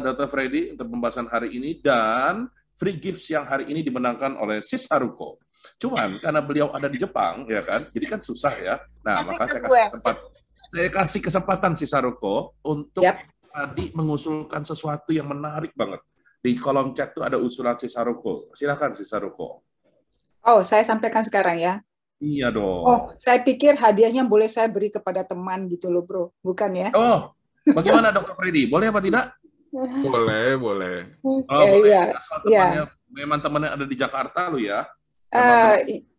Dr. Freddy untuk pembahasan hari ini, dan free gifts yang hari ini dimenangkan oleh Sis Haruko. Cuman karena beliau ada di Jepang ya kan, jadi kan susah ya. Nah, maka saya kasih kesempatan Sis Haruko untuk tadi mengusulkan sesuatu yang menarik banget. Di kolom chat tuh ada usulan Sis Haruko. Silakan Sis Haruko. Oh, saya sampaikan sekarang ya. Iya dong. Oh, saya pikir hadiahnya boleh saya beri kepada teman gitu loh, Bro. Bukan ya? Oh, bagaimana Dr. Freddy? Boleh apa tidak? Boleh, boleh. Oh, boleh. Iya, temannya, memang temannya ada di Jakarta lu ya?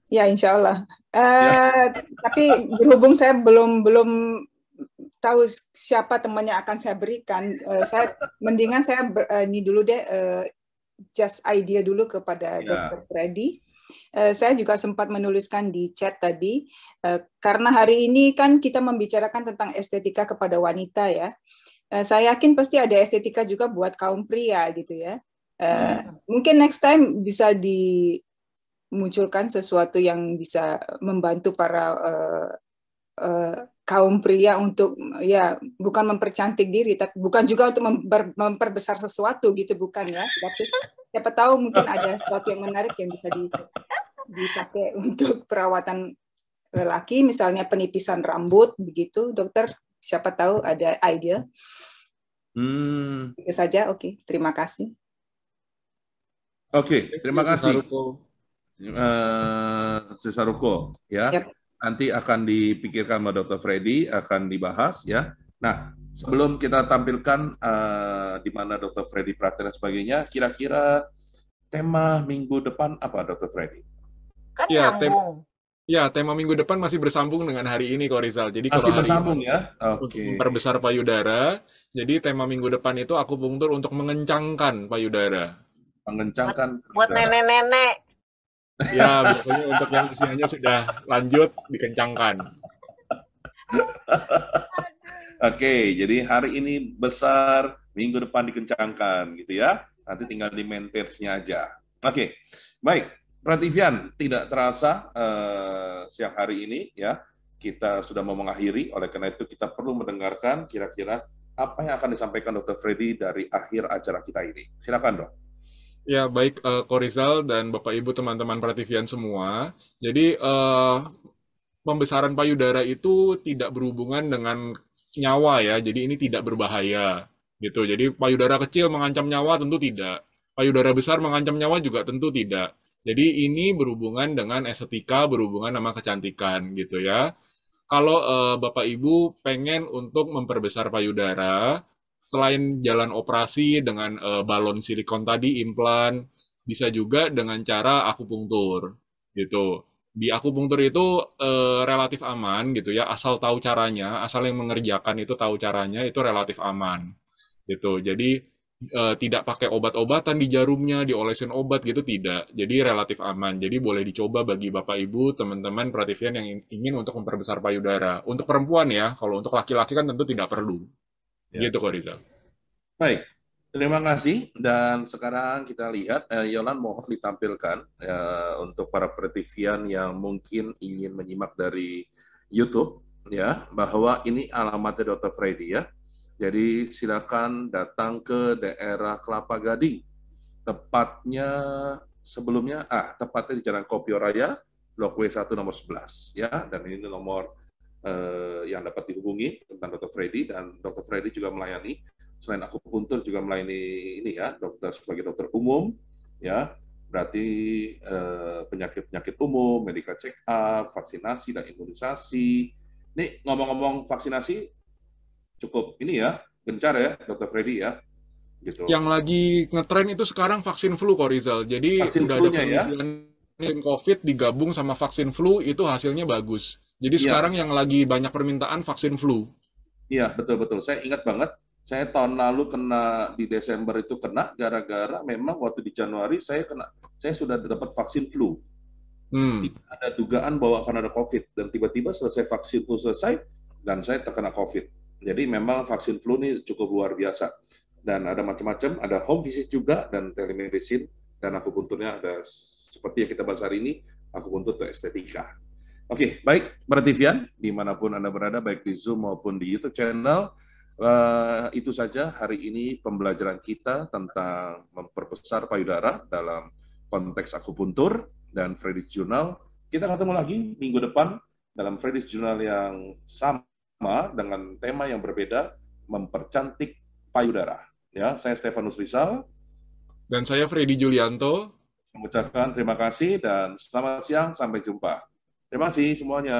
Ya, insya Allah. Tapi berhubung saya belum tahu siapa temannya akan saya berikan, mendingan saya ini dulu deh, just idea dulu kepada Dr. Freddy. Saya juga sempat menuliskan di chat tadi, karena hari ini kan kita membicarakan tentang estetika kepada wanita ya. Saya yakin pasti ada estetika juga buat kaum pria gitu ya. Mungkin next time bisa dimunculkan sesuatu yang bisa membantu para kaum pria untuk ya bukan mempercantik diri, tapi bukan juga untuk memperbesar sesuatu gitu, bukan ya. Tapi siapa tahu mungkin ada sesuatu yang menarik yang bisa dipakai untuk perawatan lelaki, misalnya penipisan rambut begitu, dokter. Siapa tahu ada ide. Itu saja. Oke, terima kasih. Oke, terima kasih. Sis Haruko, ya. Nanti akan dipikirkan sama Dr. Freddy, akan dibahas ya. Nah, sebelum kita tampilkan di mana Dr. Freddy praktek dan sebagainya, kira-kira tema minggu depan apa Dr. Freddy? Kan nyambung. Ya, tema minggu depan masih bersambung dengan hari ini kok Rizal. Jadi masih kalau bersambung ya. Untuk memperbesar payudara, jadi tema minggu depan itu akupunktur untuk mengencangkan payudara. Mengencangkan buat nenek-nenek. Ya, biasanya untuk yang usianya sudah lanjut dikencangkan. Oke, jadi hari ini besar, minggu depan dikencangkan gitu ya. Nanti tinggal di maintain-nya aja. Oke, baik. Prativian, tidak terasa siang hari ini ya kita sudah mau mengakhiri. Oleh karena itu kita perlu mendengarkan kira-kira apa yang akan disampaikan Dr. Freddy dari akhir acara kita ini. Silakan dok. Ya, baik Ko Rizal dan Bapak Ibu teman-teman Prativian semua. Jadi pembesaran payudara itu tidak berhubungan dengan nyawa ya. Jadi ini tidak berbahaya gitu. Jadi payudara kecil mengancam nyawa tentu tidak. Payudara besar mengancam nyawa juga tentu tidak. Jadi ini berhubungan dengan estetika, berhubungan sama kecantikan gitu ya. Kalau Bapak Ibu pengen untuk memperbesar payudara, selain jalan operasi dengan balon silikon tadi, implan, bisa juga dengan cara akupunktur gitu. Di akupunktur itu relatif aman gitu ya, asal tahu caranya, asal yang mengerjakan itu tahu caranya, itu relatif aman gitu. Jadi tidak pakai obat-obatan di jarumnya, diolesin obat gitu, tidak. Jadi relatif aman. Jadi boleh dicoba bagi Bapak Ibu, teman-teman Prativian yang ingin untuk memperbesar payudara. Untuk perempuan ya, kalau untuk laki-laki kan tentu tidak perlu. Ya. Gitu kok Rizal. Baik, terima kasih. Dan sekarang kita lihat, Yolan mohon ditampilkan untuk para Prativian yang mungkin ingin menyimak dari YouTube, ya, bahwa ini alamatnya Dr. Freddy ya. Jadi silakan datang ke daerah Kelapa Gading. Tepatnya tepatnya di Jalan Kopio Raya, Blok W1 nomor 11 ya, dan ini nomor yang dapat dihubungi tentang Dr. Freddy, dan Dr. Freddy juga melayani, selain akupuntur juga melayani ini ya, dokter sebagai dokter umum ya, berarti penyakit-penyakit umum, medical check up, vaksinasi dan imunisasi. Nih ngomong-ngomong vaksinasi cukup ini ya, gencar ya Dr. Freddy ya. Gitu. Yang lagi ngetren itu sekarang vaksin flu kok Rizal. Jadi vaksin udah ada flu-nya penelitian COVID digabung sama vaksin flu, itu hasilnya bagus. Jadi sekarang yang lagi banyak permintaan vaksin flu. Iya, betul-betul. Saya ingat banget, saya tahun lalu kena di Desember itu kena gara-gara memang waktu di Januari saya sudah dapat vaksin flu. Ada dugaan bahwa akan ada COVID, dan tiba-tiba selesai vaksin flu selesai dan saya terkena COVID. Jadi memang vaksin flu ini cukup luar biasa. Dan ada macam-macam, ada home visit juga, dan telemedicine, dan akupunturnya ada seperti yang kita bahas hari ini, akupuntur atau estetika. Oke, baik, Mbak Tivian, dimanapun Anda berada, baik di Zoom maupun di YouTube channel, itu saja hari ini pembelajaran kita tentang memperbesar payudara dalam konteks akupuntur dan Freddy's Journal. Kita ketemu lagi minggu depan dalam Freddy's Journal yang sama dengan tema yang berbeda, mempercantik payudara. Ya, saya Stefanus Rizal. Dan saya Freddy Julianto. Mengucapkan terima kasih dan selamat siang, sampai jumpa. Terima kasih semuanya.